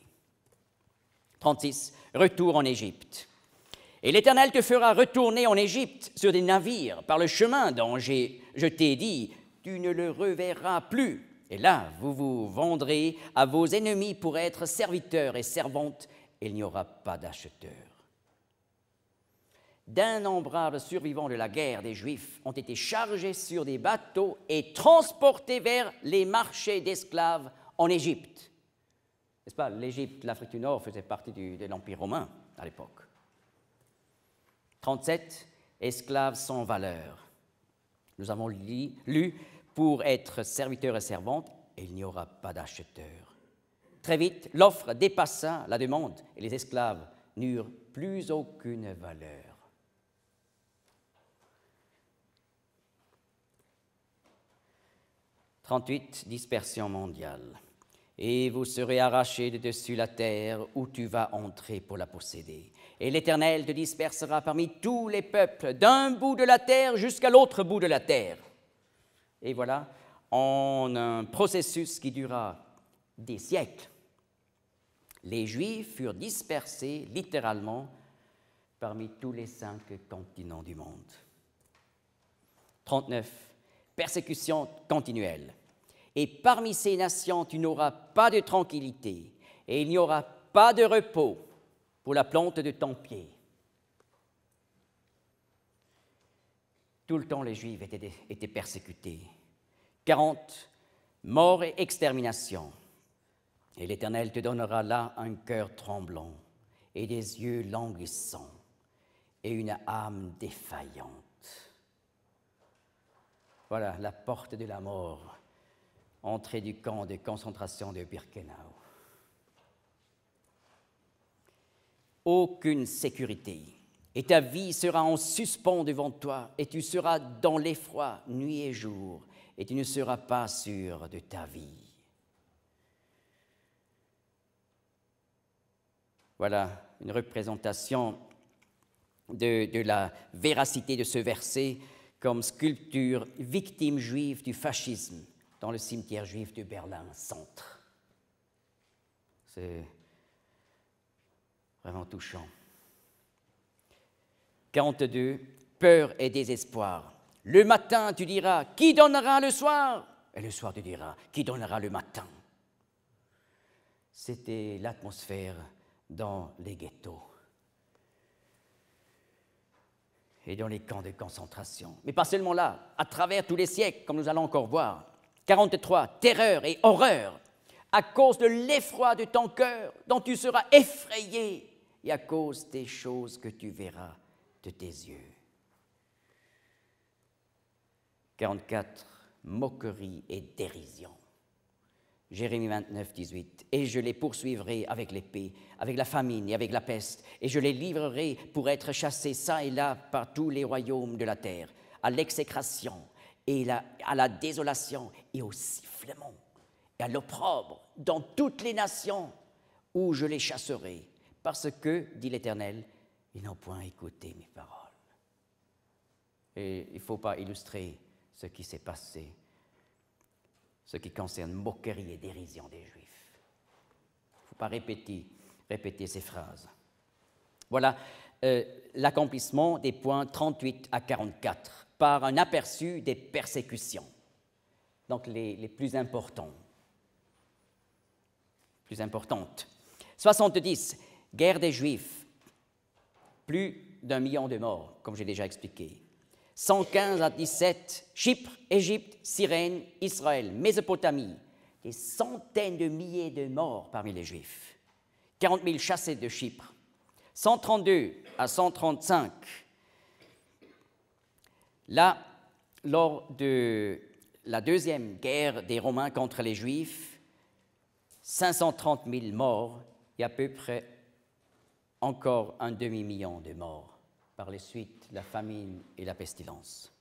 36. Retour en Égypte. Et l'Éternel te fera retourner en Égypte sur des navires par le chemin dont je t'ai dit, tu ne le reverras plus. Et là, vous vous vendrez à vos ennemis pour être serviteurs et servantes, et il n'y aura pas d'acheteurs. D'innombrables survivants de la guerre des Juifs ont été chargés sur des bateaux et transportés vers les marchés d'esclaves en Égypte. N'est-ce pas? L'Égypte, l'Afrique du Nord faisait partie de l'Empire romain à l'époque. 37. Esclaves sans valeur. Nous avons lu pour être serviteurs et servantes, et il n'y aura pas d'acheteurs. Très vite, l'offre dépassa la demande, et les esclaves n'eurent plus aucune valeur. 38. Dispersion mondiale. Et vous serez arrachés de dessus la terre où tu vas entrer pour la posséder. Et l'Éternel te dispersera parmi tous les peuples, d'un bout de la terre jusqu'à l'autre bout de la terre. Et voilà, en un processus qui dura des siècles, les Juifs furent dispersés littéralement parmi tous les 5 continents du monde. 39. Persécution continuelle. Et parmi ces nations, tu n'auras pas de tranquillité, et il n'y aura pas de repos pour la plante de ton pied. Tout le temps, les Juifs étaient persécutés. 40. Mort et extermination. Et l'Éternel te donnera là un cœur tremblant, et des yeux languissants, et une âme défaillante. Voilà la porte de la mort, entrée du camp de concentration de Birkenau. Aucune sécurité, et ta vie sera en suspens devant toi, et tu seras dans l'effroi nuit et jour, et tu ne seras pas sûr de ta vie. Voilà une représentation de la véracité de ce verset comme sculpture victime juive du fascisme dans le cimetière juif de Berlin-Centre. C'est vraiment touchant. 42. Peur et désespoir. Le matin, tu diras, qui donnera le soir? Et le soir, tu diras, qui donnera le matin? C'était l'atmosphère dans les ghettos et dans les camps de concentration. Mais pas seulement là, à travers tous les siècles, comme nous allons encore voir. 43. Terreur et horreur, à cause de l'effroi de ton cœur, dont tu seras effrayé, et à cause des choses que tu verras de tes yeux. 44. Moquerie et dérision. Jérémie 29, 18. Et je les poursuivrai avec l'épée, avec la famine et avec la peste, et je les livrerai pour être chassés çà et là par tous les royaumes de la terre, à l'exécration et à la désolation et au sifflement et à l'opprobre dans toutes les nations où je les chasserai, parce que, dit l'Éternel, ils n'ont point écouté mes paroles. Et il ne faut pas illustrer ce qui s'est passé, ce qui concerne moquerie et dérision des Juifs. Il ne faut pas répéter ces phrases. Voilà l'accomplissement des points 38 à 44 par un aperçu des persécutions, donc les plus importantes. 70, guerre des Juifs, plus d'1 million de morts, comme j'ai déjà expliqué. 115 à 17, Chypre, Égypte, Cyrène, Israël, Mésopotamie, des centaines de milliers de morts parmi les Juifs. 40 000 chassés de Chypre. 132 à 135, là, lors de la deuxième guerre des Romains contre les Juifs, 530 000 morts et à peu près encore 1 demi-million de morts. Par les suites, la famine et la pestilence.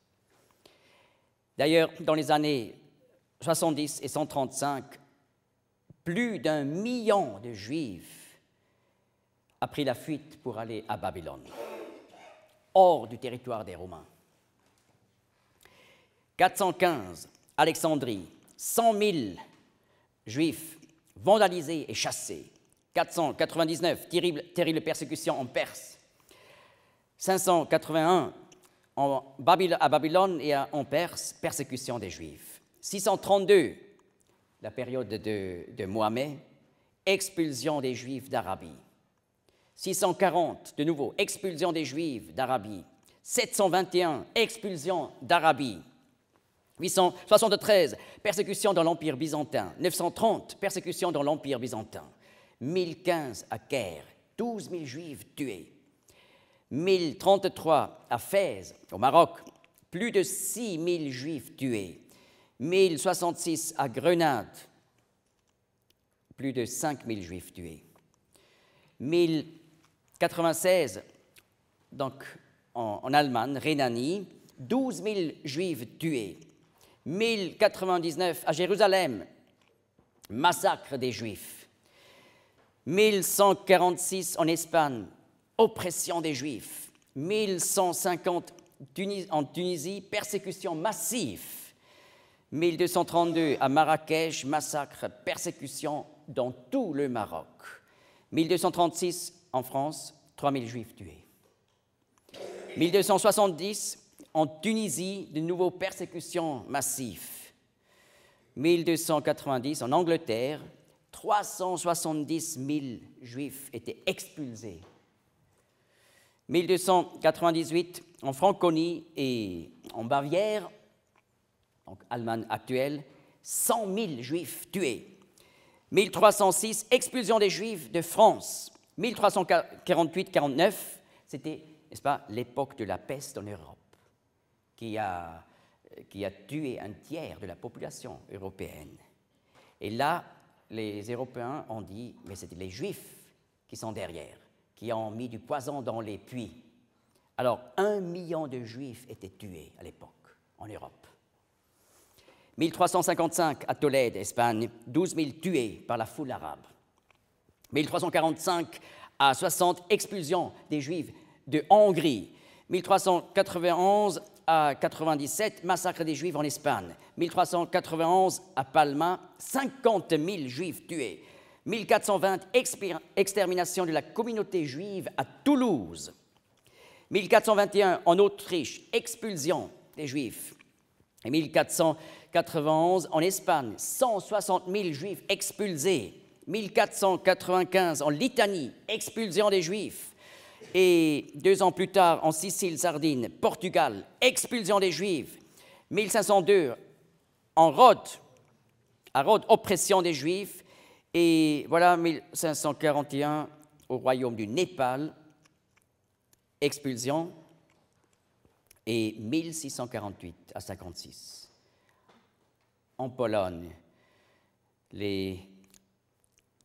D'ailleurs, dans les années 170 et 135, plus d'1 million de Juifs a pris la fuite pour aller à Babylone, hors du territoire des Romains. 415, Alexandrie, 100 000 Juifs vandalisés et chassés. 499, terrible persécution en Perse. 581, à Babylone et en Perse, persécution des Juifs. 632, la période de Mohamed, expulsion des Juifs d'Arabie. 640, de nouveau, expulsion des Juifs d'Arabie. 721, expulsion d'Arabie. 873, persécution dans l'Empire byzantin. 930, persécution dans l'Empire byzantin. 1015 à Caire, 12 000 Juifs tués. 1033 à Fès, au Maroc, plus de 6 000 Juifs tués. 1066 à Grenade, plus de 5 000 Juifs tués. 1096, donc en Allemagne, Rhénanie, 12 000 Juifs tués. 1099 à Jérusalem, massacre des Juifs. 1146 en Espagne, oppression des Juifs. 1150 en Tunisie, persécution massive. 1232 à Marrakech, massacre, persécution dans tout le Maroc. 1236 en France, 3000 Juifs tués. 1270 en Tunisie, de nouveau persécutions massives. 1290 en Angleterre, 370 000 Juifs étaient expulsés. 1298 en Franconie et en Bavière, donc Allemagne actuelle, 100 000 Juifs tués. 1306, expulsion des Juifs de France. 1348-49, c'était, n'est-ce pas, l'époque de la peste en Europe, qui a tué un tiers de la population européenne. Et là, les Européens ont dit, mais c'était les Juifs qui sont derrière, qui ont mis du poison dans les puits. Alors, 1 million de Juifs étaient tués à l'époque, en Europe. 1355 à Tolède, Espagne, 12 000 tués par la foule arabe. 1345 à 60, expulsion des Juifs de Hongrie. 1391 à 97, massacre des Juifs en Espagne. 1391 à Palma, 50 000 Juifs tués. 1420, extermination de la communauté juive à Toulouse. 1421 en Autriche, expulsion des Juifs. Et 1491 en Espagne, 160 000 Juifs expulsés. 1495 en Lituanie, expulsion des Juifs. Et 2 ans plus tard, en Sicile, Sardine, Portugal, expulsion des Juifs. 1502 en Rhodes, à Rhodes, oppression des Juifs. Et voilà, 1541 au royaume du Népal, expulsion. Et 1648 à 56, en Pologne, les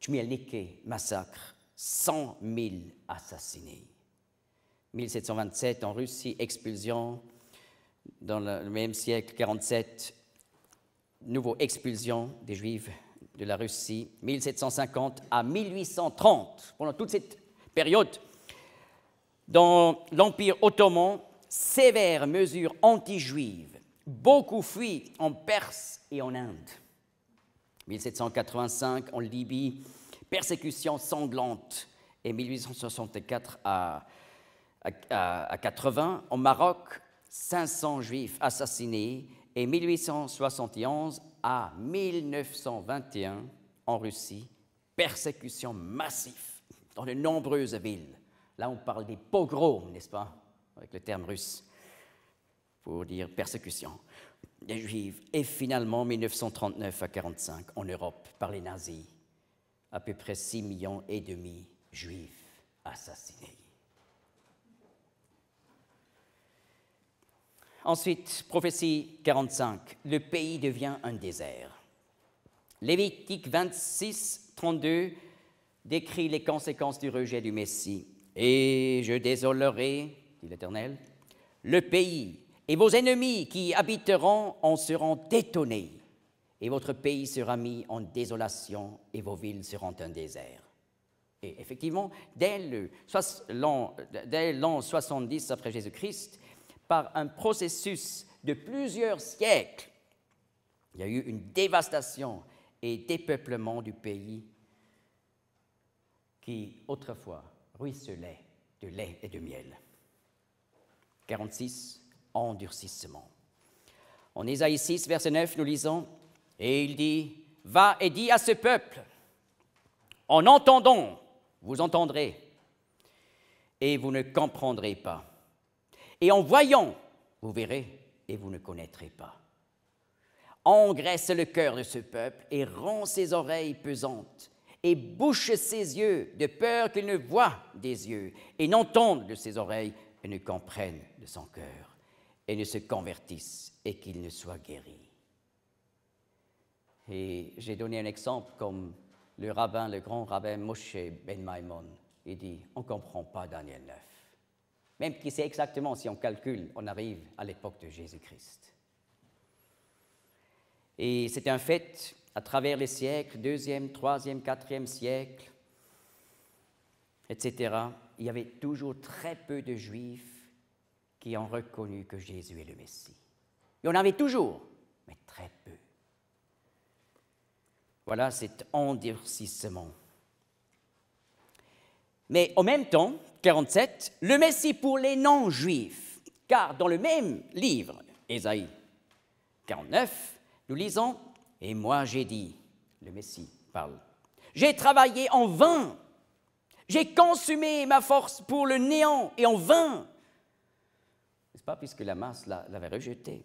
Chmielniki massacrent, 100 000 assassinés. 1727 en Russie, expulsion. Dans le même siècle, 47, nouveau expulsion des Juifs de la Russie. 1750 à 1830, pendant toute cette période, dans l'Empire ottoman, sévères mesures anti-juives, beaucoup fuient en Perse et en Inde. 1785 en Libye, persécution sanglante, et 1864 à 80 en Maroc, 500 Juifs assassinés, et 1871 à 1921 en Russie, persécution massive dans de nombreuses villes. Là, on parle des pogroms, n'est-ce pas, avec le terme russe, pour dire persécution des Juifs. Et finalement, 1939 à 1945, en Europe, par les nazis, à peu près 6,5 millions Juifs assassinés. Ensuite, prophétie 45, le pays devient un désert. Lévitique 26, 32 décrit les conséquences du rejet du Messie. Et je désolerai, dit l'Éternel, le pays, et vos ennemis qui y habiteront en seront étonnés. et votre pays sera mis en désolation, et vos villes seront un désert. » Et effectivement, dès l'an 70 après Jésus-Christ, par un processus de plusieurs siècles, il y a eu une dévastation et dépeuplement du pays qui, autrefois, ruisselait de lait et de miel. 46, endurcissement. En Ésaïe 6, verset 9, nous lisons, « Et il dit, va et dis à ce peuple, en entendant, vous entendrez, et vous ne comprendrez pas. Et en voyant, vous verrez, et vous ne connaîtrez pas. Engraisse le cœur de ce peuple, et rend ses oreilles pesantes, et bouche ses yeux, de peur qu'il ne voie des yeux, et n'entende de ses oreilles, et ne comprenne de son cœur, et ne se convertisse, et qu'il ne soit guéri. » Et j'ai donné un exemple comme le grand rabbin Moshe Ben Maimon. Il dit, on ne comprend pas Daniel 9. Même qui sait exactement, si on calcule, on arrive à l'époque de Jésus-Christ. Et c'est un fait, à travers les siècles, 2e, 3e, 4e siècle, etc., il y avait toujours très peu de Juifs qui ont reconnu que Jésus est le Messie. Il y en avait toujours, mais très peu. Voilà cet endurcissement. Mais en même temps, 47, le Messie pour les non-juifs, car dans le même livre, Ésaïe 49, nous lisons, « Et moi j'ai dit, le Messie parle, j'ai travaillé en vain, j'ai consumé ma force pour le néant et en vain. » N'est-ce pas, puisque la masse l'avait rejeté.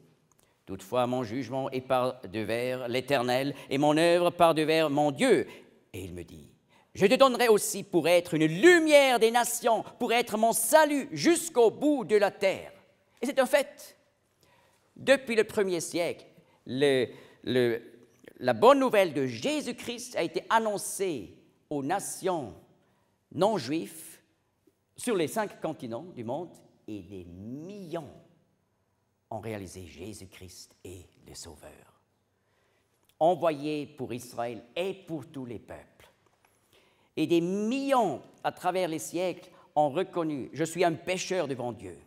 Toutefois, mon jugement est par devers l'Éternel et mon œuvre par devers mon Dieu. Et il me dit, je te donnerai aussi pour être une lumière des nations, pour être mon salut jusqu'au bout de la terre. Et c'est un fait. Depuis le 1er siècle, la bonne nouvelle de Jésus-Christ a été annoncée aux nations non-juives sur les 5 continents du monde, et des millions ont réalisé Jésus-Christ est le Sauveur, envoyé pour Israël et pour tous les peuples. Et des millions à travers les siècles ont reconnu « Je suis un pécheur devant Dieu.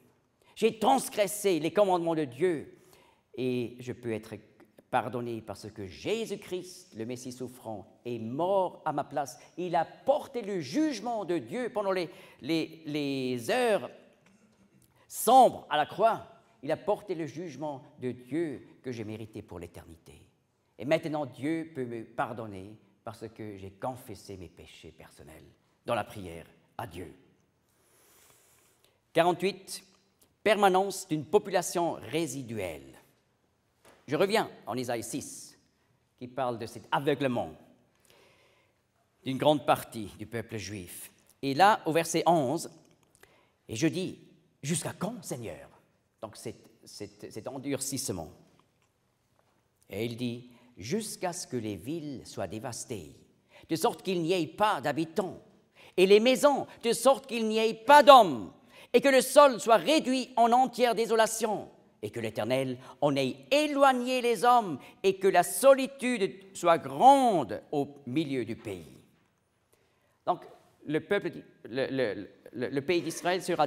J'ai transgressé les commandements de Dieu et je peux être pardonné parce que Jésus-Christ, le Messie souffrant, est mort à ma place. Il a porté le jugement de Dieu pendant les heures sombres à la croix. Il a porté le jugement de Dieu que j'ai mérité pour l'éternité. Et maintenant, Dieu peut me pardonner parce que j'ai confessé mes péchés personnels dans la prière à Dieu. 48. Permanence d'une population résiduelle. Je reviens en Ésaïe 6, qui parle de cet aveuglement d'une grande partie du peuple juif. Et là, au verset 11, « Et je dis, jusqu'à quand, Seigneur ?» Donc, cet endurcissement. Et il dit, « Jusqu'à ce que les villes soient dévastées, de sorte qu'il n'y ait pas d'habitants, et les maisons, de sorte qu'il n'y ait pas d'hommes, et que le sol soit réduit en entière désolation, et que l'Éternel en ait éloigné les hommes, et que la solitude soit grande au milieu du pays. » Donc, le pays d'Israël sera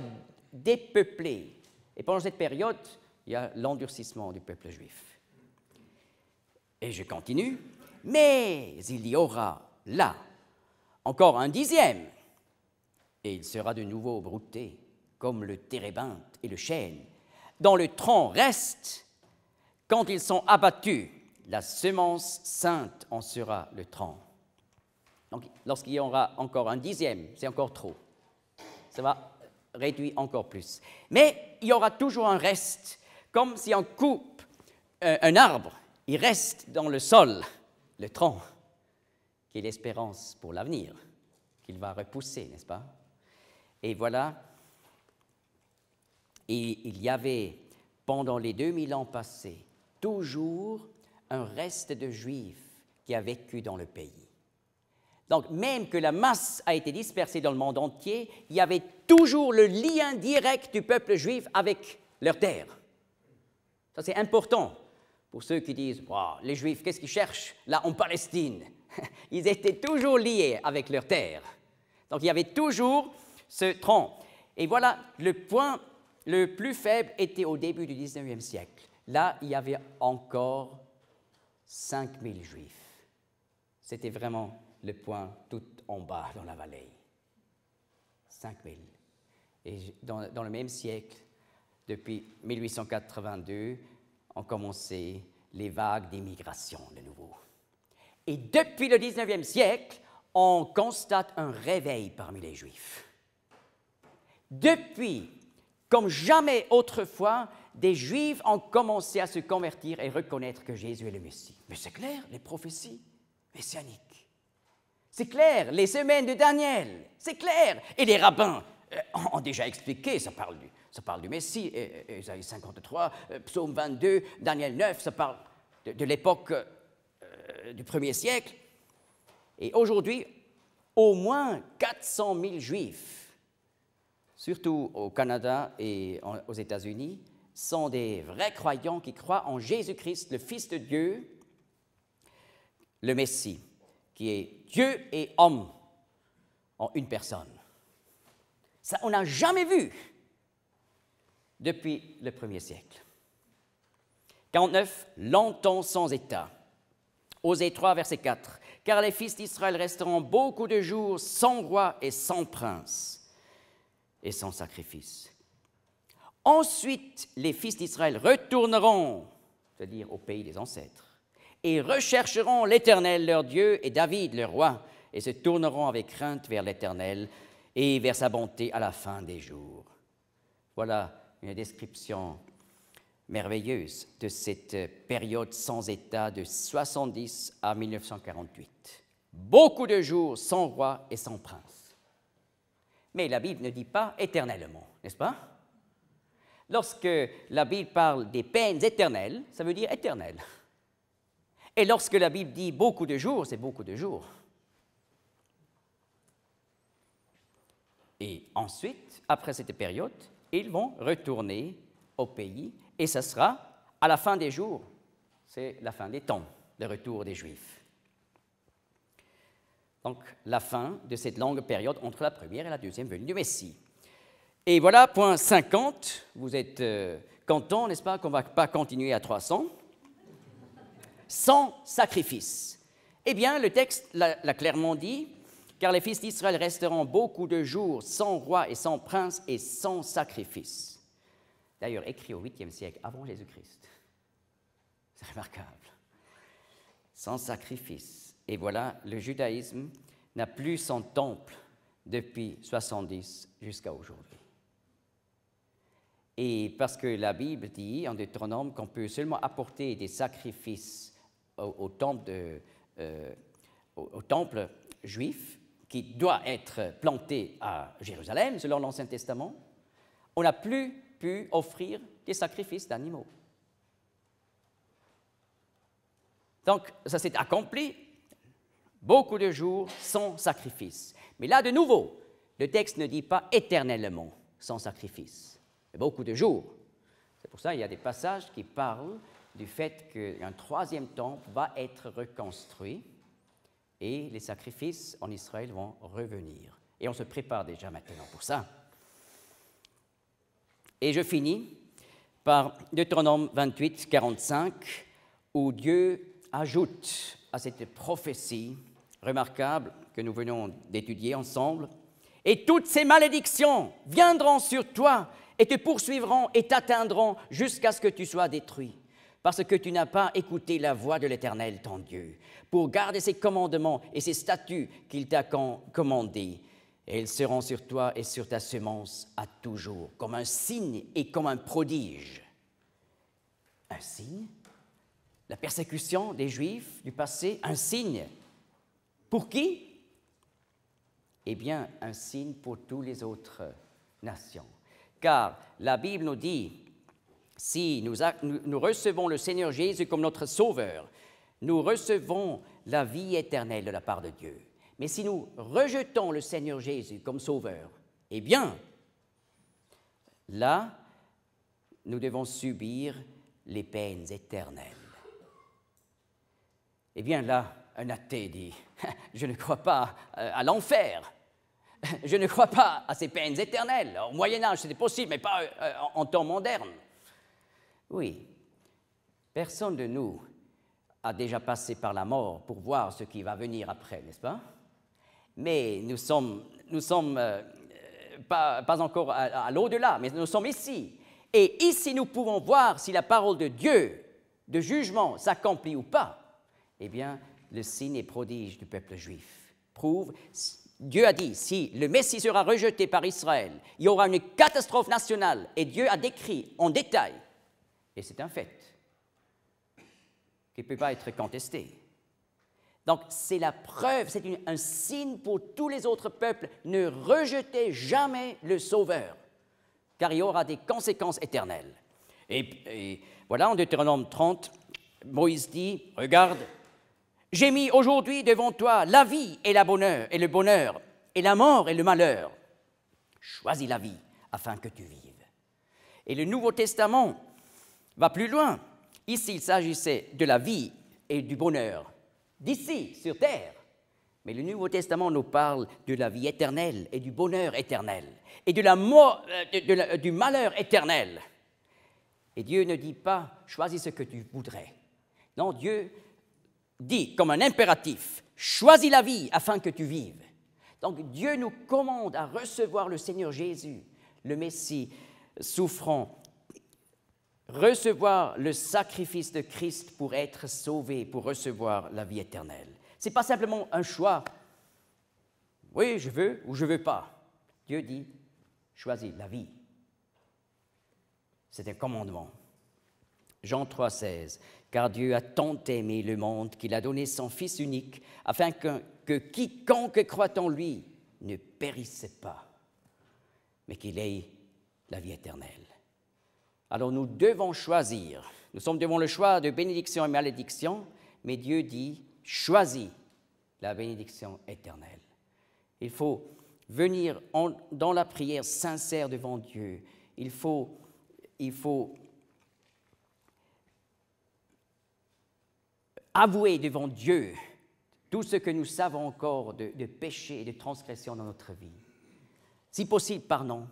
dépeuplé. Et pendant cette période, il y a l'endurcissement du peuple juif. Et je continue. « Mais il y aura là encore un 10e, et il sera de nouveau brouté, comme le térébinthe et le chêne, dont le tronc reste. Quand ils sont abattus, la semence sainte en sera le tronc. » Donc, lorsqu'il y aura encore un 10e, c'est encore trop. Ça va réduire encore plus. Mais il y aura toujours un reste, comme si on coupe un arbre, il reste dans le sol, le tronc, qui est l'espérance pour l'avenir, qu'il va repousser, n'est-ce pas? Et voilà, et il y avait, pendant les 2000 ans passés, toujours un reste de Juifs qui a vécu dans le pays. Donc, même que la masse a été dispersée dans le monde entier, il y avait toujours le lien direct du peuple juif avec leur terre. Ça, c'est important pour ceux qui disent wow, « les Juifs, qu'est-ce qu'ils cherchent là en Palestine ?» Ils étaient toujours liés avec leur terre. Donc il y avait toujours ce tronc. Et voilà, le point le plus faible était au début du 19e siècle. Là, il y avait encore 5000 Juifs. C'était vraiment le point tout en bas dans la vallée. 5000. Et dans le même siècle, depuis 1882, ont commencé les vagues d'immigration de nouveau. Et depuis le 19e siècle, on constate un réveil parmi les Juifs. Depuis, comme jamais autrefois, des Juifs ont commencé à se convertir et reconnaître que Jésus est le Messie. Mais c'est clair, les prophéties messianiques. C'est clair, les semaines de Daniel, c'est clair. Et les rabbins ont déjà expliqué, ça parle du Messie, Ésaïe 53, Psaume 22, Daniel 9, ça parle de l'époque du 1er siècle. Et aujourd'hui, au moins 400 000 Juifs, surtout au Canada et aux États-Unis, sont des vrais croyants qui croient en Jésus-Christ, le Fils de Dieu, le Messie, qui est Dieu et homme en une personne. Ça, on n'a jamais vu depuis le 1er siècle. 49, longtemps sans État. Osée 3, verset 4. Car les fils d'Israël resteront beaucoup de jours sans roi et sans prince et sans sacrifice. Ensuite, les fils d'Israël retourneront, c'est-à-dire au pays des ancêtres, et rechercheront l'Éternel, leur Dieu, et David, leur roi, et se tourneront avec crainte vers l'Éternel et vers sa bonté à la fin des jours. Voilà une description merveilleuse de cette période sans État de 70 à 1948. Beaucoup de jours sans roi et sans prince. Mais la Bible ne dit pas éternellement, n'est-ce pas? Lorsque la Bible parle des peines éternelles, ça veut dire éternel. Et lorsque la Bible dit beaucoup de jours, c'est beaucoup de jours. Et ensuite, après cette période, ils vont retourner au pays et ce sera à la fin des jours. C'est la fin des temps, le retour des Juifs. Donc, la fin de cette longue période entre la première et la deuxième venue du Messie. Et voilà, point 50. Vous êtes contents, n'est-ce pas, qu'on ne va pas continuer à 300. Sans sacrifice. Eh bien, le texte l'a clairement dit, car les fils d'Israël resteront beaucoup de jours sans roi et sans prince et sans sacrifice. D'ailleurs, écrit au 8e siècle, avant Jésus-Christ. C'est remarquable. Sans sacrifice. Et voilà, le judaïsme n'a plus son temple depuis 70 jusqu'à aujourd'hui. Et parce que la Bible dit en Deutéronome qu'on peut seulement apporter des sacrifices au temple juif, qui doit être planté à Jérusalem, selon l'Ancien Testament, on n'a plus pu offrir des sacrifices d'animaux. Donc, ça s'est accompli, beaucoup de jours sans sacrifice. Mais là, de nouveau, le texte ne dit pas éternellement sans sacrifice, mais beaucoup de jours. C'est pour ça qu'il y a des passages qui parlent du fait qu'un troisième temple va être reconstruit et les sacrifices en Israël vont revenir. Et on se prépare déjà maintenant pour ça. Et je finis par Deutéronome 28, 45, où Dieu ajoute à cette prophétie remarquable que nous venons d'étudier ensemble, « Et toutes ces malédictions viendront sur toi et te poursuivront et t'atteindront jusqu'à ce que tu sois détruit, parce que tu n'as pas écouté la voix de l'Éternel, ton Dieu, pour garder ses commandements et ses statuts qu'il t'a commandés. Et ils seront sur toi et sur ta semence à toujours, comme un signe et comme un prodige. » Un signe? La persécution des Juifs du passé, un signe. Pour qui? Eh bien, un signe pour toutes les autres nations. Car la Bible nous dit, si nous recevons le Seigneur Jésus comme notre Sauveur, nous recevons la vie éternelle de la part de Dieu. Mais si nous rejetons le Seigneur Jésus comme Sauveur, eh bien, là, nous devons subir les peines éternelles. Eh bien là, un athée dit, je ne crois pas à l'enfer, je ne crois pas à ces peines éternelles. Au Moyen-Âge, c'était possible, mais pas en temps moderne. Oui, personne de nous a déjà passé par la mort pour voir ce qui va venir après, n'est-ce pas? Mais nous sommes pas encore à l'au-delà, mais nous sommes ici. Et ici, nous pouvons voir si la parole de Dieu, de jugement, s'accomplit ou pas. Eh bien, le signe et prodige du peuple juif prouve, Dieu a dit, si le Messie sera rejeté par Israël, il y aura une catastrophe nationale, et Dieu a décrit en détail, et c'est un fait, qui ne peut pas être contesté. Donc, c'est la preuve, c'est un signe pour tous les autres peuples, ne rejetez jamais le Sauveur, car il y aura des conséquences éternelles. Et voilà, en Deutéronome 30, Moïse dit, regarde, j'ai mis aujourd'hui devant toi la vie et le bonheur, et la mort et le malheur. Choisis la vie afin que tu vives. Et le Nouveau Testament va plus loin. Ici, il s'agissait de la vie et du bonheur d'ici, sur terre. Mais le Nouveau Testament nous parle de la vie éternelle et du bonheur éternel et de la mort, du malheur éternel. Et Dieu ne dit pas « choisis ce que tu voudrais ». Non, Dieu dit comme un impératif « choisis la vie afin que tu vives ». Donc Dieu nous commande à recevoir le Seigneur Jésus, le Messie souffrant, recevoir le sacrifice de Christ pour être sauvé, pour recevoir la vie éternelle. Ce n'est pas simplement un choix. Oui, je veux ou je ne veux pas. Dieu dit, choisis la vie. C'est un commandement. Jean 3,16. Car Dieu a tant aimé le monde qu'il a donné son Fils unique, afin que quiconque croit en lui ne périsse pas, mais qu'il ait la vie éternelle. Alors nous devons choisir. Nous sommes devant le choix de bénédiction et malédiction, mais Dieu dit, choisis la bénédiction éternelle. Il faut venir dans la prière sincère devant Dieu. Il faut avouer devant Dieu tout ce que nous savons encore de péché et de transgression dans notre vie. Si possible, pardon,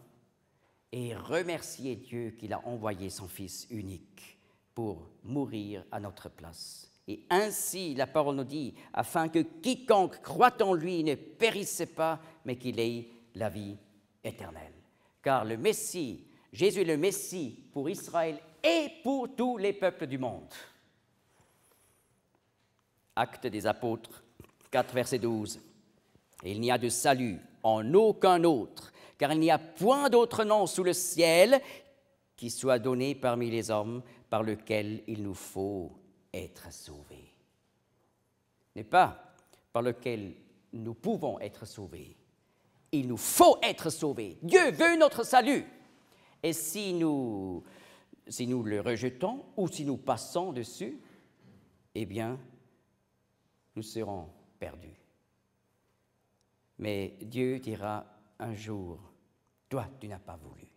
et remercier Dieu qu'il a envoyé son Fils unique pour mourir à notre place. Et ainsi, la parole nous dit, afin que quiconque croit en lui ne périsse pas, mais qu'il ait la vie éternelle. Car le Messie, Jésus est le Messie pour Israël et pour tous les peuples du monde. Actes des Apôtres, 4, verset 12. Et il n'y a de salut en aucun autre, car il n'y a point d'autre nom sous le ciel qui soit donné parmi les hommes par lequel il nous faut être sauvés. Ce n'est pas par lequel nous pouvons être sauvés. Il nous faut être sauvés. Dieu veut notre salut. Et si nous le rejetons ou si nous passons dessus, eh bien, nous serons perdus. Mais Dieu dira un jour, toi, tu n'as pas voulu.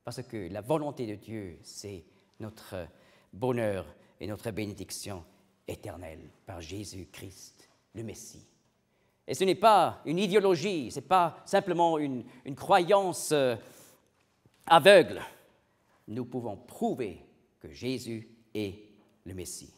Parce que la volonté de Dieu, c'est notre bonheur et notre bénédiction éternelle par Jésus-Christ, le Messie. Et ce n'est pas une idéologie, ce n'est pas simplement une croyance aveugle. Nous pouvons prouver que Jésus est le Messie.